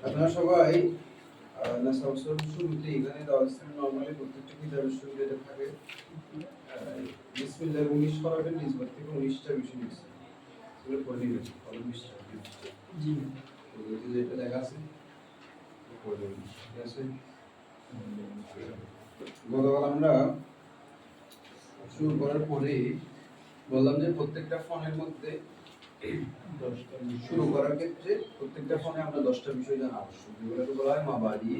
আপনারা সবাই শুরুতে এখানে নরমালি প্রত্যেকটা কিতাবের শুরুতে এটা থাকে বিসমিল্লাহ 19 করাবেন নিজবত থেকে 19টা বিষয় নিচ্ছে এগুলো পড়ে নেবেন কত 20টা জি ওগুলোতে যেটা লেখা আছে পড়ে নেবেন ঠিক আছে গতকাল আমরা শুরু করার পরে বললাম যে প্রত্যেকটা ফোনের মধ্যে শুরু করার ক্ষেত্রে প্রত্যেকটা ফোনে আমরা 10টা বিষয় জানা আবশ্যক যেগুলোকে বলা হয় মাবাদি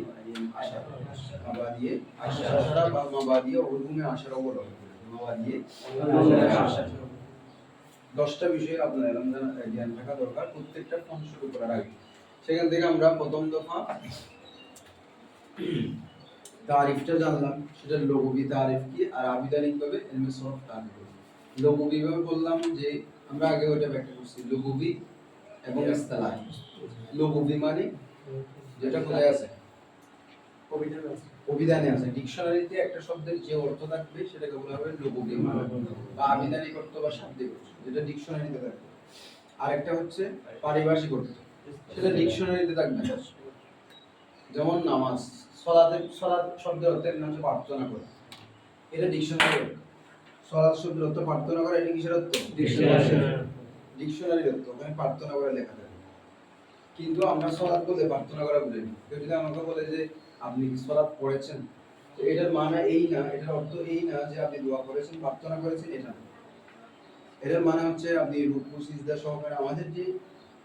আশারা বা মাবাদি উলুমে আশারা বলা হয় মাবাদি আশারা 10টা বিষয় আপনার জ্ঞান থাকা দরকার প্রত্যেকটা ফোন শুরু করার আগে সেখান থেকে আমরা প্রথম দফা তারিফটা জানলাম সেটা লঘবি তারিফ কি আর আবিধানিকভাবে ইলমে সরফ তারিফ লঘবি ভাবে বললাম যে আমরা আগে ওটা ব্যাখ্যা করছি লঘবি এবং ইসতিলাহি লঘবি মানে যেটা কোথায় আছে অভিধানে আছে ডিকশনারিতে একটা শব্দের যে অর্থ থাকবে সেটাকে বলা হবে লঘবি মানে বা আবিধানিক অর্থ বা শাব্দিক অর্থ যেটা ডিকশনারিতে থাকবে আরেকটা হচ্ছে পারিভাষিক অর্থ সেটা ডিকশনারিতে থাকবে যেমন নামাজ সালাত শব্দের অর্থ হচ্ছে প্রার্থনা করা এটা ডিকশনারি সালাত শব্দের অর্থ প্রার্থনা করা এটা কিসের অর্থ ডিকশনারির অর্থ ওখানে প্রার্থনা করে লেখা থাকে কিন্তু আমরা সালাত বলতে প্রার্থনা করা বুঝি না কেউ যদি আমাকে বলে যে আপনি কি সালাত পড়েছেন তো এটার মানে এই না এটার অর্থ এই না যে আপনি দোয়া করেছেন প্রার্থনা করেছেন এটা এটার মানে হচ্ছে আপনি রুকু সিজদা সহকারে আমাদের যে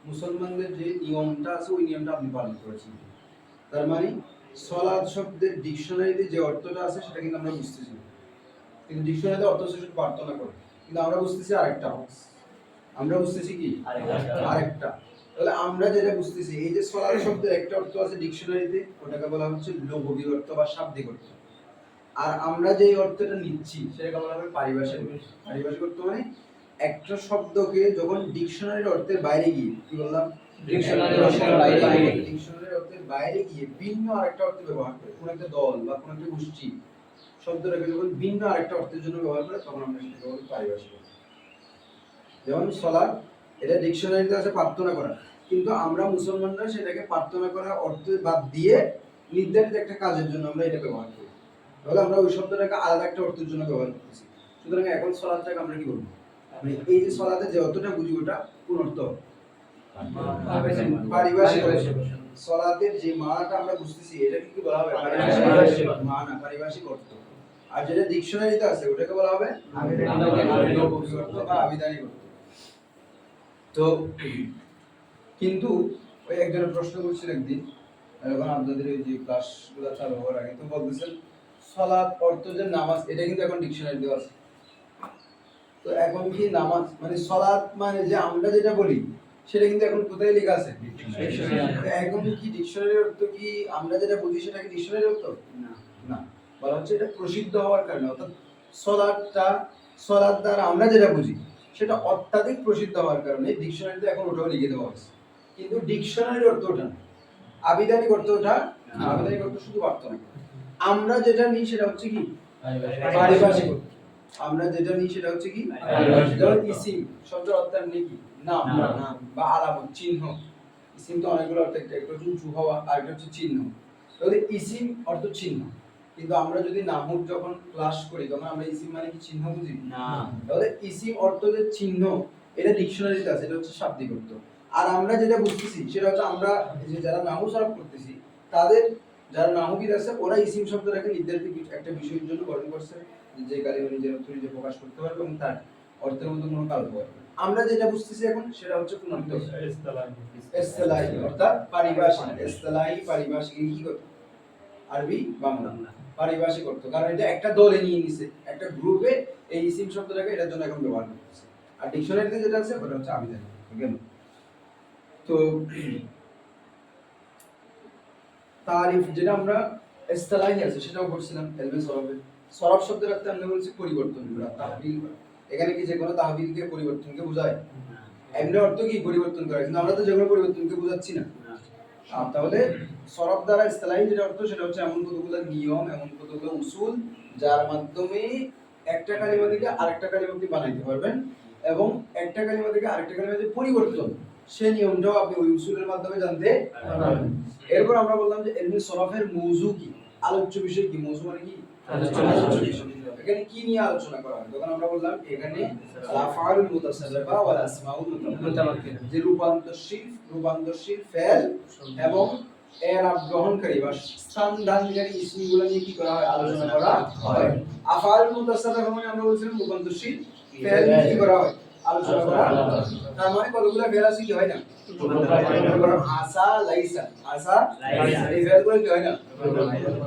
মুসলমানদের যে নিয়মটা আছে ওই নিয়মটা আপনি পালন করেছেন তার মানে সালাত শব্দের ডিকশনারিতে যে অর্থটা আছে সেটা কিন্তু আমরা বুঝতেছি না কিন্তু ডিকশনারিতে অর্থ হচ্ছে শুধু প্রার্থনা করে কিন্তু আমরা বুঝতেছি আরেকটা আমরা বুঝতেছি কি আরেকটা তাহলে আমরা যেটা বুঝতেছি এই যে সালাত শব্দের একটা অর্থ আছে ডিকশনারিতে ওটাকে বলা হচ্ছে লঘবি অর্থ বা শাব্দিক অর্থ আর আমরা যে অর্থটা নিচ্ছি সেটাকে বলা হবে পারিভাষিক অর্থ মানে একটা শব্দকে যখন ডিকশনারির অর্থের বাইরে গিয়ে কি বললাম ডিকশনারির অর্থের বাইরে গিয়ে ভিন্ন আরেকটা অর্থে ব্যবহার করে কোন একটা দল বা কোন একটা গোষ্ঠী শব্দটাকে যখন ভিন্ন আরেকটা অর্থের জন্য ব্যবহার করে তখন আমরা সেটাকে বলি পারিভাষিক অর্থ যেমন সালাত এটা ডিকশনারিতে আছে প্রার্থনা করা কিন্তু আমরা মুসলমানরা সেটাকে প্রার্থনা করার অর্থ বাদ দিয়ে নির্ধারিত একটা কাজের জন্য আমরা এটা ব্যবহার করি তাহলে আমরা ওই শব্দটাকে আলাদা একটা অর্থের জন্য ব্যবহার করতেছি সুতরাং এখন সালাতটাকে আমরা কি বলবো মানে এই যে সালাতে যে অর্থটা বুঝি ওটা কোন অর্থ পারিভাষিক সালাতের যে মানাটা আমরা বুঝতেছি এটা কি বলা হবে পারিভাষিক অর্থ আর যেটা ডিকশনারিতে আছে ওটাকে বলা হবে আবিধানিক অর্থ তো কিন্তু ওই একজনের প্রশ্ন করছিল একদিন এখন আপনাদের এই যে ক্লাসগুলো চালু হওয়ার আগে তো বলতেছেন সালাত অর্থ যে নামাজ এটা কিন্তু এখন ডিকশনারিতে আছে তো এখন কি নামাজ মানে সালাত মানে যে আমরা যেটা বলি সেটা কিন্তু এখন কোথায় লেখা আছে এখন কি ডিকশনারির অর্থ কি আমরা যেটা বুঝি সেটা কি ডিকশনারির অর্থ না বলা হচ্ছে এটা প্রসিদ্ধ হওয়ার কারণে অর্থাৎ সালাত দ্বারা আমরা যেটা বুঝি সেটা অত্যাধিক প্রসিদ্ধ হওয়ার কারণে ডিকশনারিতে এখন ওটাও লিখে দেওয়া হয়েছে কিন্তু ডিকশনারির অর্থ ওটা আবিধানিক অর্থ ওটা আবিধানিক অর্থ শুধু প্রার্থনা আমরা যেটা নিই সেটা হচ্ছে কি পারিভাষিক অর্থ আমরা যেটা নিই সেটা হচ্ছে কি যেমন ইসিম শব্দের অর্থ মানে কি নাম বা আলামত চিহ্ন ইসিম তো অনেকগুলো অর্থ একটা হচ্ছে উঁচু হওয়া আর একটা হচ্ছে চিহ্ন তাহলে ইসিম অর্থ চিহ্ন কিন্তু আমরা যদি নাহব যখন ক্লাস করি তখন আমরা ইসিম মানে কি চিহ্ন বুঝি না তাহলে ইসিম অর্থ যে চিহ্ন এটা ডিকশনারিতে আছে এটা হচ্ছে শাব্দিক অর্থ আর আমরা যেটা বুঝতেছি সেটা হচ্ছে আমরা যে যারা নাহু সরফ করতেছি তাদের যারা নাহবিদ আছে ওরা ইসিম শব্দটাকে নির্ধারিত একটা বিষয়ের জন্য গঠন করছে যে কালিমা নিজের অর্থ নিজে প্রকাশ করতে পারবে এবং তার অর্থের মধ্যে কোনো কাল্প হবে আমরা যেটা বুঝতেছি এখন সেটা হচ্ছে কোন অর্থ ইসতিলাহি অর্থাৎ পারিভাষিক ইসতিলাহি পারিভাষিক কি কথা আরবি বাংলা পারিভাষিক অর্থ কারণ এটা একটা দলে নিয়ে নিছে একটা গ্রুপে এই ইসিম শব্দটাকে এটার জন্য এখন ব্যবহার করতেছে আর ডিকশনারিতে যেটা আছে ওটা হচ্ছে আবিধানিক ঠিক আছে? তো তারিফ যেটা আমরা ইসতিলাহি আছে সেটাও পড়ছিলাম এলমে সরফে। সরফ শব্দের অর্থ আমরা বলছি পরিবর্তন করা, তাহবিল করা। এখানে কি যে কোনো তাহবিলকে পরিবর্তনকে বোঝায়? এমনি অর্থ কি পরিবর্তন করা, কিন্তু আমরা তো যে কোনো পরিবর্তনকে বোঝাচ্ছি না। তাহলে সরফ দ্বারা ইসতিলাহি যেটা অর্থ সেটা হচ্ছে এমন কতগুলো নিয়ম, এমন কতগুলো উসুল যার মাধ্যমে একটা কালিমা থেকে আরেকটা কালিমাকে বানাইতে পারবেন, এবং একটা কালিমা থেকে আরেকটা কালিমার যে পরিবর্তন সেই নিয়মটাও আপনি ওই উসুলের মাধ্যমে জানতে পারবেন। এরপর আমরা বললাম যে ইলমে সরফের মওজু কি, আলোচ্য বিষয় কি। মওজু মানে কি? আলোচ্য বিষয়। এখানে কি নিয়ে আলোচনা করা হয়? তখন আমরা বললাম এখানে আফআলুল মুতাসাররিফা ওয়াল আসমাউল মুতামাক্কিনা, যে রূপান্তরশীল ফেল এবং এরাব গ্রহণকারী বা স্থান দানকারী ইসমগুলো নিয়ে কি করা হয়? আলোচনা করা হয়। আফআলুল মুতাসাররিফা মানে আমরা বলছিলাম রূপান্তরশীল ফেল নিয়ে কি করা হয়? আলোচনা করা হয়। তার মানে কতগুলো ফেল আছে কি হয় না? আসা লাইসা, আসা লাইসা, এই ফেলগুলো কি হয় না?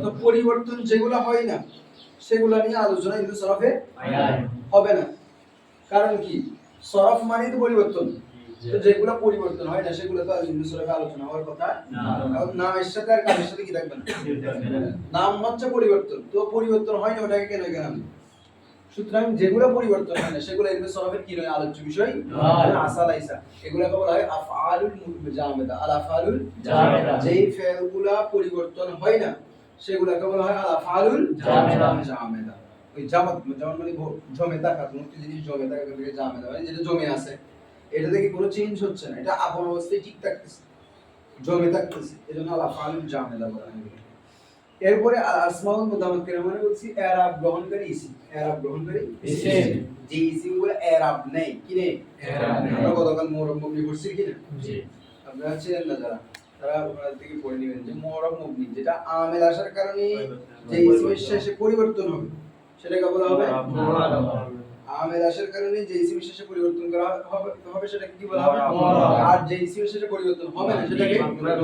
তো পরিবর্তন যেগুলো হয় না সেগুলো নিয়ে আলোচনা কিন্তু সরফে হবে না। কারণ কি? সরফ মানে তো পরিবর্তন, তো যেগুলো পরিবর্তন হয় না সেগুলো তো কিন্তু সরফে আলোচনা হওয়ার কথা না। কারণ নামের সাথে আর কাজের সাথে কি থাকবে না? নাম হচ্ছে পরিবর্তন, তো পরিবর্তন হয় না ওটাকে কেন কেন? সুতরাং যেগুলো পরিবর্তন হয় না সেগুলো ইলমে সরফের কি নয়? আলোচ্য বিষয় নয়। আসা লাইসা এগুলোকে বলা হয় আফআলুল জামেদা। আল আফআলুল জামেদা, যেই ফেলগুলা পরিবর্তন হয় না সেগুলোকে বলা হয় আল আফআলুল জামেদা। ওই জামাত যেমন মানে জমে থাকা, কোনো একটা জিনিস জমে থাকা থেকে জামেদা মানে যেটা জমে আছে, এটা থেকে কোনো চেঞ্জ হচ্ছে না, এটা আপন অবস্থায় ঠিক থাকতেছে, জমে থাকতেছে, এজন্য আল আফআলুল জামেদা বলা হয়। এরপরে আসমাউল মুতামাক্কিনা মানে বলছি এরাব গ্রহণকারী ইসিম। এরাব গ্রহণকারী ইসিম, যে ইসিমগুলো এরাব নেই, কি নেই? এরাব নেই। আমরা গতকাল মুরব মুবনি পড়ছি কি না? জি। আপনারা ছিলেন না যারা, তারা ওনাদের থেকে পড়ে নেবেন যে মুরব মুবনি যেটা আমেল আসার কারণে যে ইসিমের শেষে পরিবর্তন হবে সেটাকে বলা হবে মুরব। আমেল আসার কারণে যে ইসিমের শেষে পরিবর্তন করা হবে সেটাকে কি বলা হবে? মুরব। আর যে ইসিমের শেষে পরিবর্তন হবে না সেটাকে মুরব।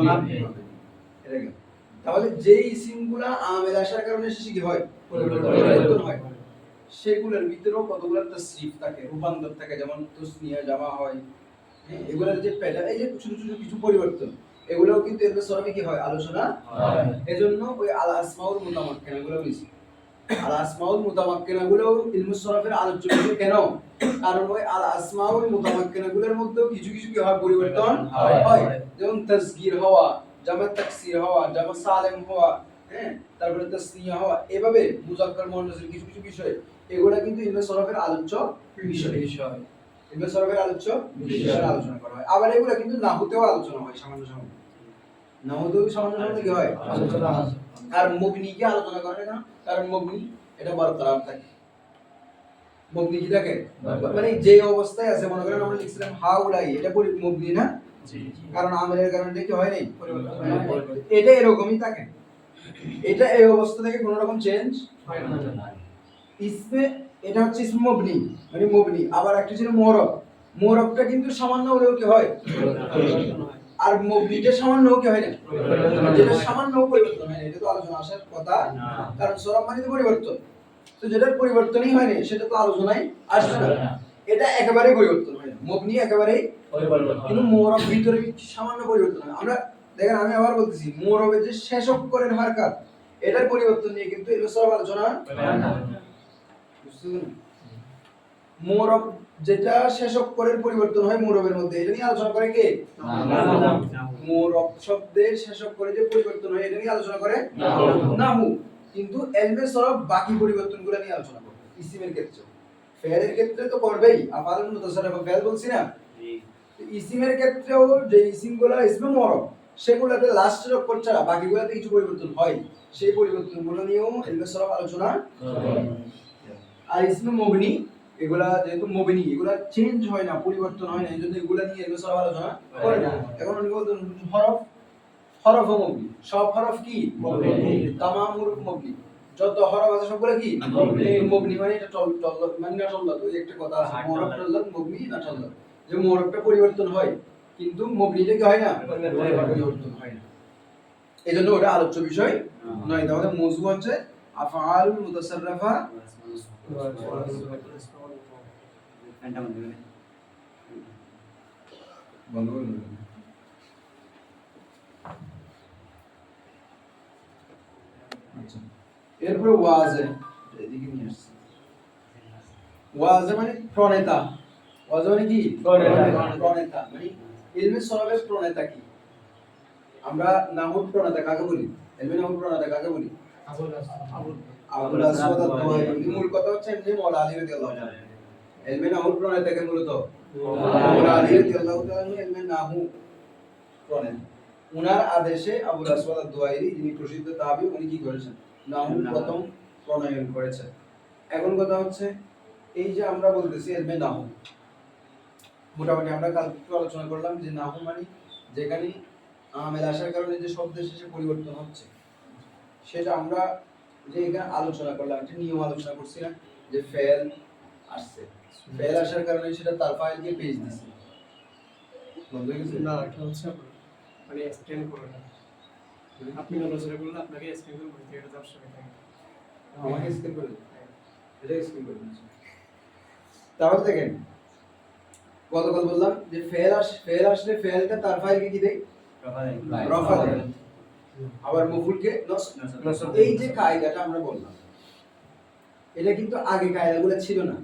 এটা কি? তাহলে যে ইসিমগুলা আমেল আসার কারণে শেষে কি হয়? পরিবর্তন হয়। সেগুলোর ভিতরেও কতগুলো তাসরিফ থাকে, রূপান্তর থাকে, যেমন তাসনিয়া জামা হয়, হ্যাঁ, এগুলোর যে প্যাটার্ন, এই যে ছোট ছোট কিছু পরিবর্তন, এগুলোও কিন্তু এর সরফে কি হয়? আলোচনা হয়। এজন্য ওই আল আসমাউল মুতামাক্কিনা গুলো বলেছি। আল আসমাউল মুতামাক্কিনা গুলো ইলমে সরফের আলোচ্য বিষয় কেন? কারণ ওই আল আসমাউল মুতামাক্কিনা গুলোর মধ্যেও কিছু কিছু কি হয়? পরিবর্তন হয়। যেমন তাসগীর হওয়া, জামা তাকসির হওয়া, জামা সালেম হওয়া, হ্যাঁ, তারপরে তাসনিয়া হওয়া, এভাবে মুযাক্কার মুআন্নাসের কিছু কিছু বিষয়, এগুলা কিন্তু ইলমে সরফের আলোচ্য বিষয়। ইলমে সরফের আলোচ্য বিষয় আলোচনা করা হয়। আবার এগুলা কিন্তু নাহুতেও আলোচনা হয় সামান্য সামান্য। নাহুতেও সামান্য সামান্য কি হয়? আলোচনা হয়। আর মুবনি কি আলোচনা করে না? কারণ মুবনি এটা বরকরার থাকে। মুবনি কি থাকে? মানে যে অবস্থায় আছে, মনে করেন আমরা লিখছিলাম হাউলাই, এটা মুবনি না? কারণ আমেলের কারণে কি হয় নাই? পরিবর্তন হয় না। এটা এরকমই থাকে, এটা এই অবস্থা থেকে কোনো রকম চেঞ্জ হয় না। ইসমে এটা হচ্ছে ইসম মুবনি, মানে মুবনি। আবার একটা ছিল মুরব, মুরবটা কিন্তু সামান্য হলেও কি হয়? আর মুবনিটা সামান্য কি হয় না? যেটা সামান্য পরিবর্তন হয় না এটা তো আলোচনা আসার কথা না, কারণ সরব মানে তো পরিবর্তন। তো যেটার পরিবর্তনই হয় না সেটা তো আলোচনায় আসবে না। এটা একেবারেই পরিবর্তন হয় না, মুবনি একেবারেই পরিবর্তন, কিন্তু মুরব ভিতরে সামান্য পরিবর্তন হয়। আমরা দেখেন, আমি আবার বলতেছি, মুরবের যে শেষ অক্ষরের হারকাত, এটার পরিবর্তন নিয়ে কিন্তু এই সব আলোচনা হয় না। বুঝছেন? মুরব যেটা শেষ অক্ষরের পরিবর্তন হয় মুরবের মধ্যে, এটা নিয়ে আলোচনা করে কে? মুরব শব্দের শেষ অক্ষরে যে পরিবর্তন হয় এটা নিয়ে আলোচনা করে নাহু। কিন্তু ইলমে সরফ বাকি পরিবর্তনগুলো নিয়ে আলোচনা করে। ইসিমের ক্ষেত্রে, ফেলের ক্ষেত্রে তো করবেই, আফআলুল মুতাসাররিফা ফেল বলছি না? ইসিমের ক্ষেত্রেও যে ইসিমগুলো ইসমে মুরব, সেগুলোতে লাস্টের অক্ষর ছাড়া বাকিগুলোতে কিছু পরিবর্তন হয়, সেই পরিবর্তনগুলো নিয়েও ইলমে সরফ আলোচনা করে। আর ইসমে মুবনি, এগুলা যেহেতু মুবনি, এগুলা চেঞ্জ হয় না, পরিবর্তন হয় না, এইজন্য এগুলা নিয়ে ইলমে সরফ আলোচনা করে না। এখন আমি বলতেন হরফ, হরফ মুবনি, সব হরফ কি? মুবনি। তামাম হরফ মুবনি, যত হরফ আছে সবগুলো কি? মুবনি। মানে এটা মানে না টল্লাত, ওই একটা কথা আছে, মুরব টল্লাত, মুবনি না টল্লাত, যে মুরবটা পরিবর্তন হয় কিন্তু মুবনিটা কি হয় না? পরিবর্তন হয় না, এজন্য ওটা আলোচ্য বিষয় নয়। তাহলে মওজু হচ্ছে আফআলুল মুতাসাররিফা বন্ধ করে দেবেন। আচ্ছা, এরপরে ওয়াজে এদিকে নিয়ে আসছি। ওয়াজে মানে প্রণেতা। ওয়াজে মানে কি? প্রণেতা মানে ইলমে সরাবের প্রণেতা কি? আমরা নাহুর প্রণেতা কাকে বলি? ইলমে নাহুর প্রণেতা কাকে বলি? আবুল আসওয়াদ আদ-দুআইরি। মূল কথা হচ্ছে এমনি মাওলানা আলী রাদিয়াল্লাহু তাআলা। ইলমে নাহুর প্রণেতাকে মূলত মাওলানা আলী রাদিয়াল্লাহু তাআলা ইলমে নাহু প্রণেতা। উনার আদেশে আবুল আসওয়াদ আদ-দুআইরি যিনি প্রসিদ্ধ তাবি, উনি কি করেছেন? নাহু প্রথম প্রণয়ন করেছেন। এখন কথা হচ্ছে এই যে আমরা বলতেছি ইলমে নাহু, মোটামুটি আমরা কালকে আলোচনা করলাম যে নাহু মানে যেখানে আমেল আসার কারণে যে শব্দের শেষে পরিবর্তন হচ্ছে, সেটা আমরা যে এখানে আলোচনা করলাম, একটা নিয়ম আলোচনা করছিলাম যে ফেল আসছে, ফেল আসার কারণে সেটা তার ফাইলকে পেজ দিছে। বন্ধ হয়ে গেছে? না, এটা হচ্ছে মানে স্ক্যান করে না। আপনি আলোচনা করলে আপনাকে স্ক্যান করে বলতে এটা দর্শক থাকে। আমাকে স্ক্যান করে দিন। এটা স্ক্যান করে দিন। তাহলে দেখেন গতকাল বললাম যে ফেল আসলে ফেলটা তার ফাইলকে কি দেয়? রফা দেয়। আবার মফুলকে নসব। এই যে কায়দাটা আমরা বললাম, এটা কিন্তু আগে কায়দাগুলো ছিল না।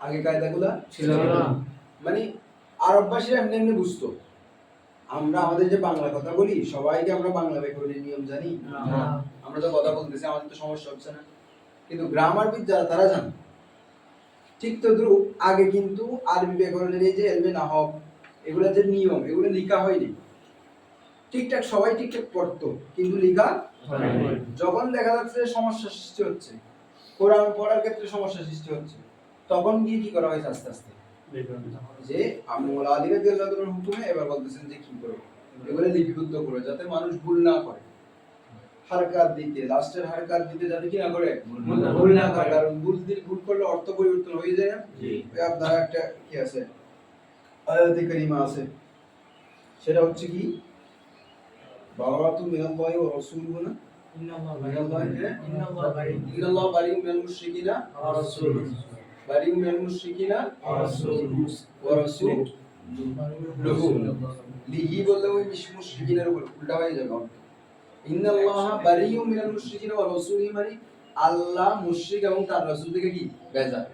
আগে কায়দাগুলো ছিল না, মানে আরববাসীরা এমনি এমনি বুঝতো। আমরা আমাদের যে বাংলা কথা বলি, সবাইকে আমরা বাংলা ব্যাকরণের নিয়ম জানি না। আমরা তো কথা বলতেছি, আমাদের তো সমস্যা হচ্ছে না, কিন্তু গ্রামারবিদ যারা তারা জানে। ঠিক তদ্রুপ আগে কিন্তু আরবি ব্যাকরণের এই যে ইলমে নাহব, এগুলো যে নিয়ম, এগুলো লেখা হয়নি। ঠিকঠাক সবাই ঠিকঠাক পড়তো, কিন্তু লেখা হয়নি। যখন দেখা যাচ্ছে সমস্যা সৃষ্টি হচ্ছে, কোরআন পড়ার ক্ষেত্রে সমস্যা সৃষ্টি হচ্ছে, তখন গিয়ে কি করা হয়েছে আস্তে আস্তে যে মাওলানা আলী রাদিয়াল্লাহু তাআলার হুকুমে এবার বলতেছেন যে কি করব, এগুলো লিপিবদ্ধ করে যাতে মানুষ ভুল না করে, হারকাত দিতে, লাস্টের হারকাত দিতে যাতে কি না করে, ভুল না করে। কারণ ভুল করলে অর্থ পরিবর্তন হয়ে যায় না। আপনার একটা কি আছে, আয়াতে কারিমা আছে, সেটা হচ্ছে কি বারাতু মিনাল্লাহি ওয়া রাসূলুহু, না ইন্নাল্লাহা বারিউম মিনাল মুশরিকিনা ওয়া রাসূলুহু, বারিউম মিনাল মুশরিকিনা ওয়া রাসূলুহু ওয়া রাসূলুহু লিহি বললে ওই মুশরিকিনের উপর উল্টা হয়ে যাবে। ইন্নাল্লাহা বারিউম মিনাল মুশরিকিনা ওয়া রাসূলুহু মানে আল্লাহ মুশরিক এবং তার রাসূল থেকে কি বেজার।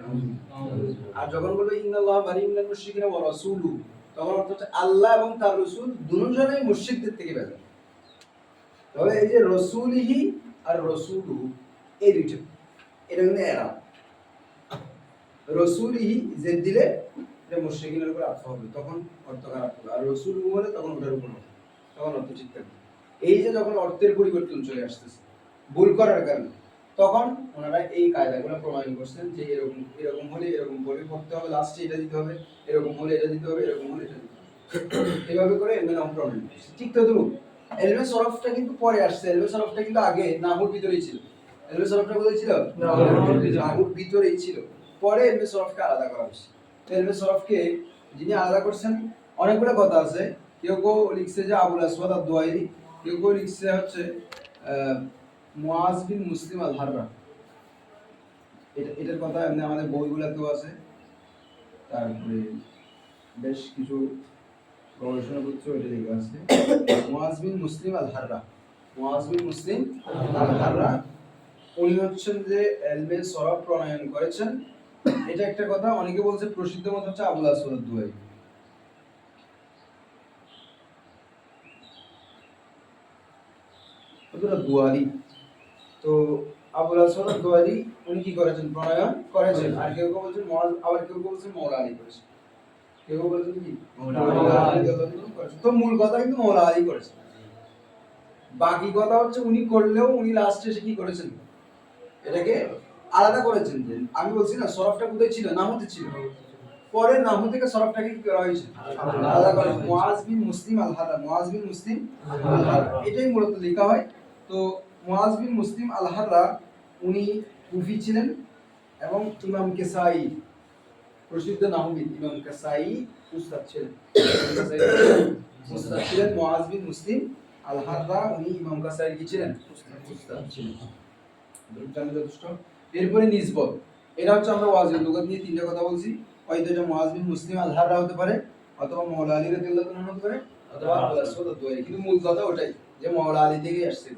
আর যখন বলবে ইন্নাল্লাহা বারিউম মিনাল মুশরিকিনা ওয়া রাসূলুহু, তখন অর্থ হচ্ছে আল্লাহ এবং তার রাসূল দুজনেই মুশরিকদের থেকে বেজার। তাহলে এই যে রাসূলিহি আর রাসূলুহু, এই দুইটা, এটা কিন্তু এরা রাসূলিহি যে দিলে এটা মুশরিকিনের উপর আতফ হবে, তখন অর্থ খারাপ হবে। আর রাসূলুহু হলে তখন ওটার উপর হবে, তখন অর্থ ঠিক থাকবে। এই যে যখন অর্থের পরিবর্তন চলে আসতেছে ভুল করার কারণে, তখন ওনারা এই কায়দাগুলো প্রমাণ করছেন যে এরকম এরকম হলে এরকম করে পড়তে হবে, লাস্টে এটা দিতে হবে, এরকম হলে এটা দিতে হবে, এরকম হলে এটা দিতে হবে। এভাবে করে ইলমে নাহু প্রমাণ করছে। ঠিক তদ্রুপ ইলমে সরফটা কিন্তু পরে আসছে। ইলমে সরফটা কিন্তু আগে নাহুর ভিতরেই ছিল। ইলমে সরফটা কোথায় ছিল? নাহুর ভিতরেই ছিল। পরে ইলমে সরফকে আলাদা করা হয়েছে। ইলমে সরফকে যিনি আলাদা করছেন, অনেকগুলো কথা আছে। কেউ কেউ লিখছে যে আবুল আসওয়াদ আদ-দুআইরি, কেউ কেউ লিখছে হচ্ছে মুআজ বিন মুসলিম আল-হাররা। এটার কথা এমনি আমাদের বইগুলোতেও আছে, তারপরে বেশ কিছু গবেষণাপত্র এটা লেখা আছে। মুআজ বিন মুসলিম আল-হাররা, মুআজ বিন মুসলিম আল-হাররা উনি হচ্ছেন যে ইলমে সরফ প্রণয়ন করেছেন। এটা একটা কথা। অনেকে বলছে প্রসিদ্ধ মত হচ্ছে আবুল আসওয়াদ আদ-দুআইরি। দুয়ারি, তো আবুল আসওয়াদ আদ-দুআইরি উনি কি করেছেন? প্রণয়ন করেছেন। আর কেউ কেউ বলছেন মুআজ, আবার কেউ কেউ বলছেন মাওলানা আলী করেছেন, কেউ কেউ বলছেন কি মাওলানা আলী করেছেন। তো মূল কথা কিন্তু মাওলানা আলী করেছেন। বাকি কথা হচ্ছে উনি করলেও উনি লাস্টে এসে কি করেছেন, এটাকে আলাদা করেছেন। যে আমি বলছি না সরফটা কোথায় ছিল? নাহুতে ছিল। পরে নাহু থেকে সরফটাকে কি করা হয়েছে? আলাদা করা হয়েছে। মুআজ বিন মুসলিম আল-হাররা, মুআজ বিন মুসলিম আল-হাররা, এটাই মূলত লেখা হয়। তো মুআজ বিন মুসলিম আল-হাররা উনি কুফি ছিলেন এবং ইমাম কেসাই, প্রসিদ্ধ নাহবিদ ইমাম কেসাই উস্তাদ ছিলেন। উস্তাদ ছিলেন মুআজ বিন মুসলিম আল-হাররা, উনি ইমাম কেসাইর কি ছিলেন? উস্তাদ ছিলেন। জানা যথেষ্ট। এরপরে নিসবত, এটা হচ্ছে আমরা ওয়াজিব লুগাত নিয়ে তিনটা কথা বলছি। হয়তো এটা মুআজ বিন মুসলিম আল-হাররা হতে পারে, অথবা মাওলা আলী রাদিয়াল্লাহু তাআলা হতে পারে, অথবা আল আসওয়াদ আদ-দুয়াইলি। কিন্তু মূল কথা ওটাই যে মাওলা আলী থেকেই আসছে,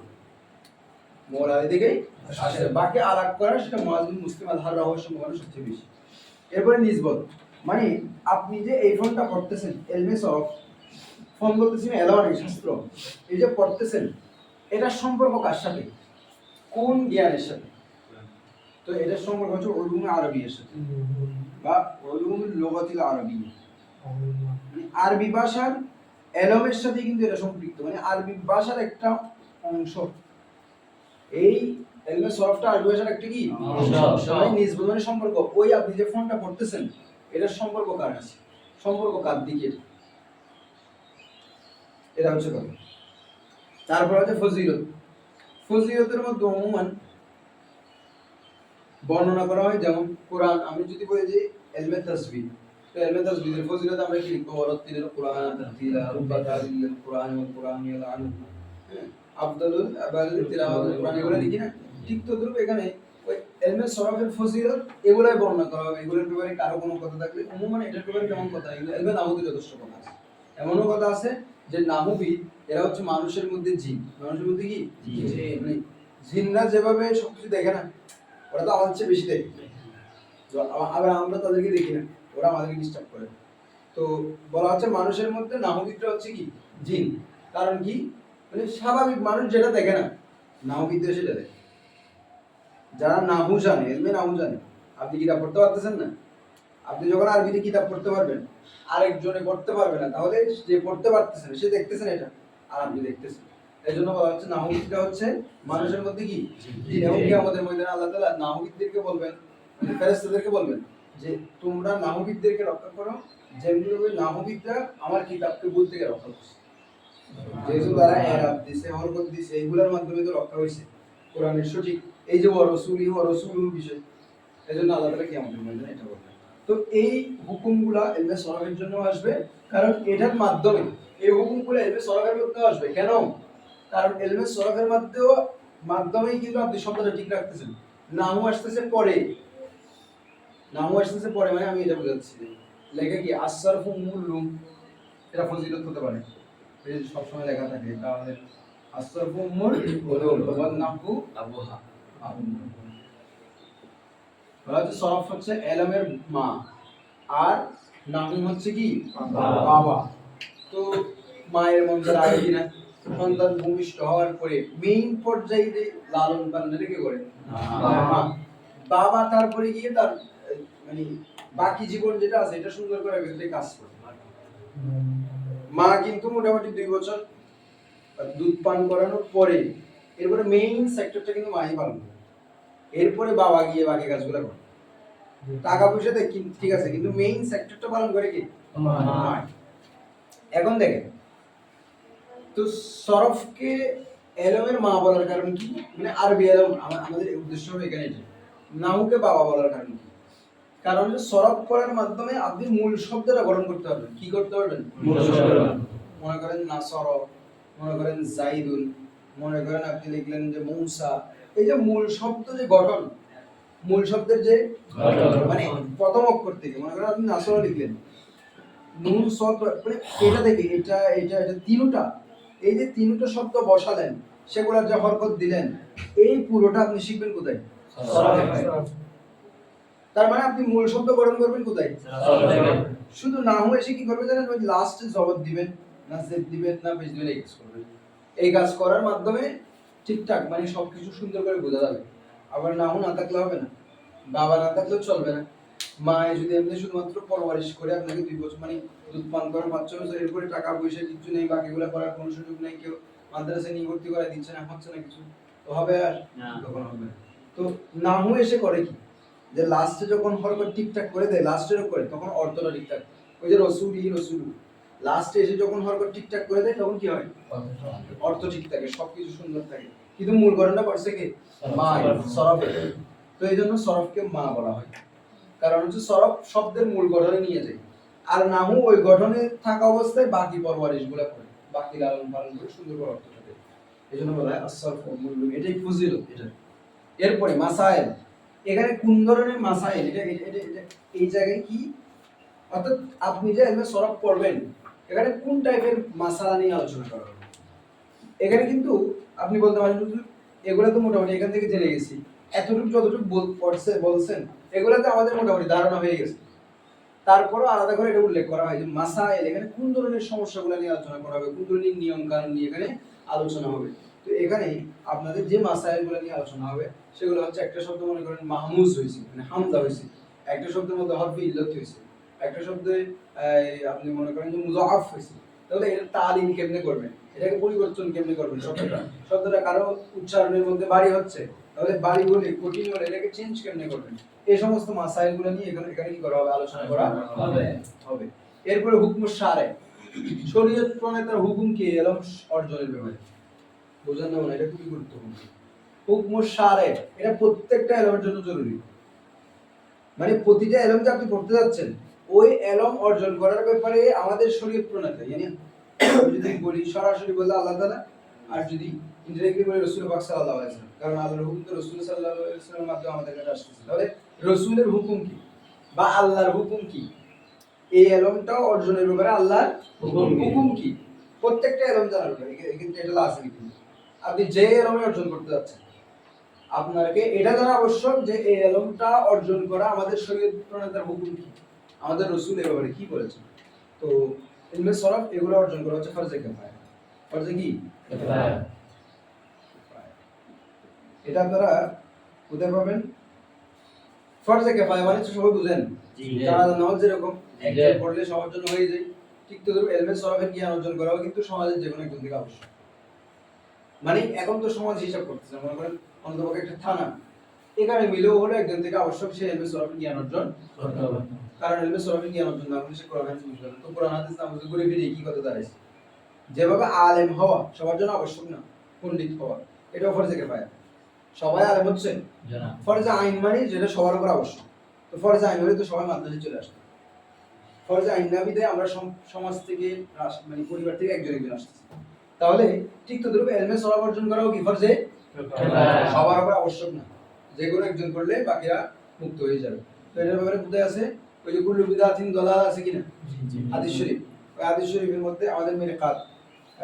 মাওলা আলী থেকেই আসছে। বাকি আলাপ করা সেটা মুআজ্জিম মুসলিম আল রহস্য সম্ভাবনা সবচেয়ে বেশি। এরপরে নিসবত, মানে আপনি যে এই ফোনটা পড়তেছেন এলমে সরফ, ফোন বলতেছি না এলাওয়ানি শাস্ত্র, এই যে পড়তেছেন এটার সম্পর্ক কার সাথে, কোন জ্ঞানের সাথে? তো এটার সম্পর্ক হচ্ছে উলুমে আরবিয়ের সাথে বা উলুমুল লুগাতিল আরবিয়্যা, মানে আরবি ভাষার এলমের সাথে কিন্তু এটা সম্পৃক্ত, মানে আরবি ভাষার একটা অংশ। এই এলমে সরফটা আরবি ভাষার একটা কি অংশ, মানে নিসবত মানে সম্পর্ক। ওই আপনি যে ফোনটা পড়তেছেন এটার সম্পর্ক কার আছে, সম্পর্ক কার দিকে, এটা হচ্ছে কথা। তারপর হচ্ছে ফজিলত। ফজিলতের মধ্যে অনুমান বর্ণনা করা হয়, যেমন কোরআন, আমি যদি বলি যে ইলমে তাসবিহ, তো ইলমে তাসবিহের ফজিলত আমরা কি লিখবো, ওয়ারাত্তিলিল কুরআন তারতিলা রুব্বা তারিল কুরআন ওয়াল কুরআন ইয়ালানু, আফদালুল আবাদিল তিলাওয়াতুল কুরআন, এগুলো লিখি না? ঠিক তদ্রূপ এখানে ওই ইলমে সরফের ফজিলত এগুলাই বর্ণনা করা হবে। এগুলোর ব্যাপারে কারো কোনো কথা থাকলে অনুমান এটার ব্যাপারে কেমন কথা, এগুলো ইলমে নাহুদের যথেষ্ট কথা আছে। এমনও কথা আছে যে নাহুবিদ এরা হচ্ছে মানুষের মধ্যে জিন, মানুষের মধ্যে কি জিন, জিনরা যেভাবে সবকিছু দেখে না, ওরা তো আমাদের চেয়ে বেশি দেখে, আবার আমরা তাদেরকে দেখি না, ওরা আমাদেরকে ডিস্টার্ব করে। তো বলা হচ্ছে মানুষের মধ্যে নাহবিদরা হচ্ছে কি জিন। কারণ কি, মানে স্বাভাবিক মানুষ যেটা দেখে না নাহবিদরা সেটা দেখে। যারা নাহু জানে, এলমে নাহু জানে, আপনি কিতাব পড়তে পারতেছেন না, আপনি যখন আরবিতে কিতাব পড়তে পারবেন আরেকজনে পড়তে পারবে না, তাহলে যে পড়তে পারতেছেন সে দেখতেছেন এটা, আর আপনি দেখতেছেন। এই জন্য বলা হচ্ছে নাহবিদরা হচ্ছে মানুষের মধ্যে কি জিন। এবং কিয়ামতের ময়দানে আল্লাহ তাআলা নাহবিদদেরকে বলবেন, মানে ফেরেশতাদেরকে বলবেন যে তোমরা নাহবিদদেরকে রক্ষা করো যেমনি ভাবে নাহবিদরা আমার কিতাবকে ভুল থেকে রক্ষা করছে। যেহেতু তারা এরাব দিছে, হরকত দিছে, এইগুলোর মাধ্যমে তো রক্ষা হয়েছে কোরআনের সঠিক এই যে ওয়ারসুলুর বিষয়। এই জন্য আল্লাহ তাআলা কিয়ামতের ময়দানে এটা বলবেন। তো এই হুকুমগুলা ইলমে সরফের জন্য আসবে, কারণ এটার মাধ্যমে এই হুকুমগুলো ইলমে সরফের মধ্যে আসবে। কেন? কারণ ইলমে সরফের মাধ্যমেই কিন্তু আপনি শব্দটা ঠিক রাখতেছেন। নাহু আসতেছে পরে, নাহু আসতেছে পরে, মানে আমি এটা বোঝাচ্ছি যে লেখা কি আসসারফু মুলুম, এটা ফজিলত হতে পারে, এই সব সময় লেখা থাকে, এটা আমাদের আসসারফু মুলুম ওয়ান নাহু আবুহা। বলা হচ্ছে সরফ হচ্ছে এলমের মা, আর নাহু হচ্ছে কি বাবা। তো মায়ের মন্ত্র আগে কিনা সন্তান ভূমিষ্ঠ হওয়ার পরে মেইন পর্যায়ে যে লালন পালন রেখে করে মা, বাবা তারপরে গিয়ে তার মানে বাকি জীবন যেটা আছে এটা সুন্দর করার ক্ষেত্রে কাজ করে। মা কিন্তু মোটামুটি 2 বছর দুধ পান করানোর পরে এরপরে মেইন সেক্টরটা কিন্তু মাই পালন করে, এরপরে বাবা গিয়ে বাকি কাজগুলো করে। টাকা পয়সা দেয় ঠিক আছে, কিন্তু মেইন সেক্টরটা পালন করে কি মা। এখন দেখেন তো সরফকে এলমের মা বলার কারণ কি, মানে আরবি এলম আমাদের উদ্দেশ্য হবে এখানে এটা। নাহুকে বাবা বলার কারণ কি? কারণ সরফ করার মাধ্যমে আপনি মূল শব্দটা গঠন করতে পারবেন। কি করতে পারবেন? মূল শব্দ। মনে করেন নাসর, মনে করেন জাইদুন, মনে করেন আপনি লিখলেন যে মূসা। এই যে মূল শব্দ যে গঠন, মূল শব্দের যে মানে প্রথম অক্ষর থেকে, মনে করেন আপনি নাসর লিখলেন, নুন সদ, মানে এটা থেকে এটা এটা এটা তিনটা, এই যে তিনটা শব্দ বসালেন, সেগুলোর যে হরকত দিলেন, এই পুরোটা আপনি শিখবেন কোথায়? তার মানে আপনি মূল শব্দ গঠন করবেন কোথায়? শুধু নাহু এসে কি করবে জানেন? ওই লাস্টে জবর দিবেন, না জেদ দিবেন, না পেশ দিবেন, এই কাজ করবেন। এই কাজ করার মাধ্যমে ঠিকঠাক মানে সবকিছু সুন্দর করে বোঝা যাবে। আবার নাহু না থাকলে হবে না, বাবা না থাকলেও চলবে না। মায়ে যদি এমনি শুধুমাত্র পরওয়ারিশ করে আপনাকে 2 বছর মানে দুধ পান করার 5 বছর, এরপরে টাকা পয়সা কিছু নেই, বাকিগুলো করার কোনো সুযোগ নেই, কেউ মাদ্রাসায় নিয়ে ভর্তি করে দিচ্ছে না, হচ্ছে না কিছু, তো হবে আর তখন হবে না। তো নাহু এসে করে কি, যে লাস্টে যখন হরকত ঠিকঠাক করে দেয়, লাস্টের উপরে, তখন অর্থটা ঠিকঠাক। ওই যে রসুলি লাস্টে এসে যখন হরকত ঠিকঠাক করে দেয় তখন কি হয়? অর্থ ঠিক থাকে, সবকিছু সুন্দর থাকে। কিন্তু মূল গঠনটা করছে কি মা, সরফ। তো এই জন্য সরফকে মা বলা হয়, কারণ হচ্ছে সরফ শব্দের মূল গঠনে নিয়ে যায়, আর নাহু ওই গঠনে থাকা অবস্থায় বাকি পরওয়ারিশগুলো করে, বাকি লালন পালন করে সুন্দর করে অর্থটা দেয়। এই জন্য বলা হয় আসসারফ মুলুম, এটাই ফজিলত। এটা এরপরে মাসাইল, এখানে কোন ধরনের মাসাইল, এটা এই জায়গায় কি অর্থাৎ আপনি যে এলমে সরফ পড়বেন এখানে কোন টাইপের মাসালা নিয়ে আলোচনা করা হবে। এখানে কিন্তু আপনি বলতে পারেন হুজুর এগুলা তো মোটামুটি এখান থেকে জেনে গেছি, এতটুকু যতটুকু বলছেন এগুলাতে আমাদের মোটামুটি ধারণা হয়ে গেছে। তারপরও আলাদা করে এটা উল্লেখ করা হয় যে মাসাইল এখানে কোন ধরনের সমস্যাগুলো নিয়ে আলোচনা করা হবে, কোন ধরনের নিয়ম কানুন নিয়ে এখানে আলোচনা হবে। তো এখানে আপনাদের যে মাসাইলগুলো নিয়ে আলোচনা হবে সেগুলো হচ্ছে, একটা শব্দ মনে করেন মাহমুজ হয়েছে মানে হামজা হয়েছে, একটা শব্দের মধ্যে হরফে ইল্লাত হয়েছে, একটা শব্দে আপনি মনে করেন যে মুযাফ হয়েছে, তাহলে এটা তালিম কেমনে করবেন, এটাকে পরিবর্তন কেমনে করবেন, শব্দটা কারো উচ্চারণের মধ্যে বাড়ি হচ্ছে তাহলে বাড়ি বলে কঠিন হলে এটাকে চেঞ্জ কেমনে করবেন, এই সমস্ত মাসাইলগুলো নিয়ে এখানে এখানে কি করা হবে, আলোচনা করা হবে। এরপরে হুকম শারে, শরীয়ত প্রণেতার হুকুম কি এলম অর্জনের ব্যাপারে বোঝান না, এটা খুবই গুরুত্বপূর্ণ। হুকম শারে এটা প্রত্যেকটা এলমের জন্য জরুরি, মানে প্রতিটা এলম যে আপনি পড়তে যাচ্ছেন ওই এলম অর্জন করার ব্যাপারে আমাদের শরীয়ত প্রণেতা, জানি যদি বলি সরাসরি বললে আল্লাহ তাআলা, আর যদি ইনডাইরেক্টলি বলি রাসূল পাক সাল্লাল্লাহু আলাইহি ওয়াসাল্লাম, কারণ আল্লাহর হুকুম তো রাসূল সাল্লাল্লাহু আলাইহি ওয়াসাল্লামের মাধ্যমে আমাদের কাছে আসছে। তাহলে রাসূলের হুকুম কি বা আল্লাহর হুকুম কি, এই এলমটা অর্জনের ব্যাপারে আল্লাহর হুকুম কি, প্রত্যেকটা এলম জানার ব্যাপারে কিন্তু এটা আছে কিন্তু আপনি যে এলমে অর্জন করতে যাচ্ছেন আপনাকে এটা জানা আবশ্যক যে এই এলমটা অর্জন করা আমাদের শরীয়ত প্রণেতার হুকুম কি, আমাদের রাসূল এর ব্যাপারে কি বলেছেন। তো ইলমে সরফ এগুলো অর্জন করা হচ্ছে ফরজে কিফায়া। ফরজে কি কিফায়া, এটা আপনারা কোথায় পাবেন, ফরজে কিফায়া মানে তো সবাই বুঝেন, যারা নামাজ যেরকম একজন পড়লে সবার জন্য হয়ে যায়, ঠিক তো ইলমে সরফের জ্ঞান অর্জন করাও কিন্তু সমাজের যে কোনো একজন থেকে আবশ্যক। মানে এখন তো সমাজ হিসাব করতেছে, মনে করেন অন্তপক্ষে একটা থানা, এখানে মিলেও হলো একজন থেকে আবশ্যক সে ইলমে সরফের জ্ঞান অর্জন করতে হবে, কারণ ইলমে সরফের জ্ঞান অর্জন না করলে সে কোরআন হাদিস বুঝবে না। তো কোরআন হাদিস না বুঝে ঘুরে ফিরে কি কথা দাঁড়াইছে, যেভাবে আলেম হওয়া সবার জন্য আবশ্যক না, পণ্ডিত হওয়া এটাও ফরজে কিফায়া, সবাই আলেম হচ্ছে না। ফরজে আইন মানে যেটা সবার উপর আবশ্যক, তো ফরজে আইন হলে তো সবাই মাদ্রাসায় চলে আসবে, ফরজে আইন না বিধায় আমরা সমাজ থেকে মানে পরিবার থেকে একজন একজন আসতেছি, তাহলে ঠিক তো ধরো ইলমে সরফ অর্জন করাও কি ফরজে কিফায়া, সবার উপর আবশ্যক না, যে কোনো একজন করলে বাকিরা মুক্ত হয়ে যাবে। তো এটার ব্যাপারে কোথায় আছে, ওই যে কুল্লু বিদআতিন দালালা আছে কিনা হাদিস শরীফ, ওই হাদিস শরীফের মধ্যে আমাদের মিরকাত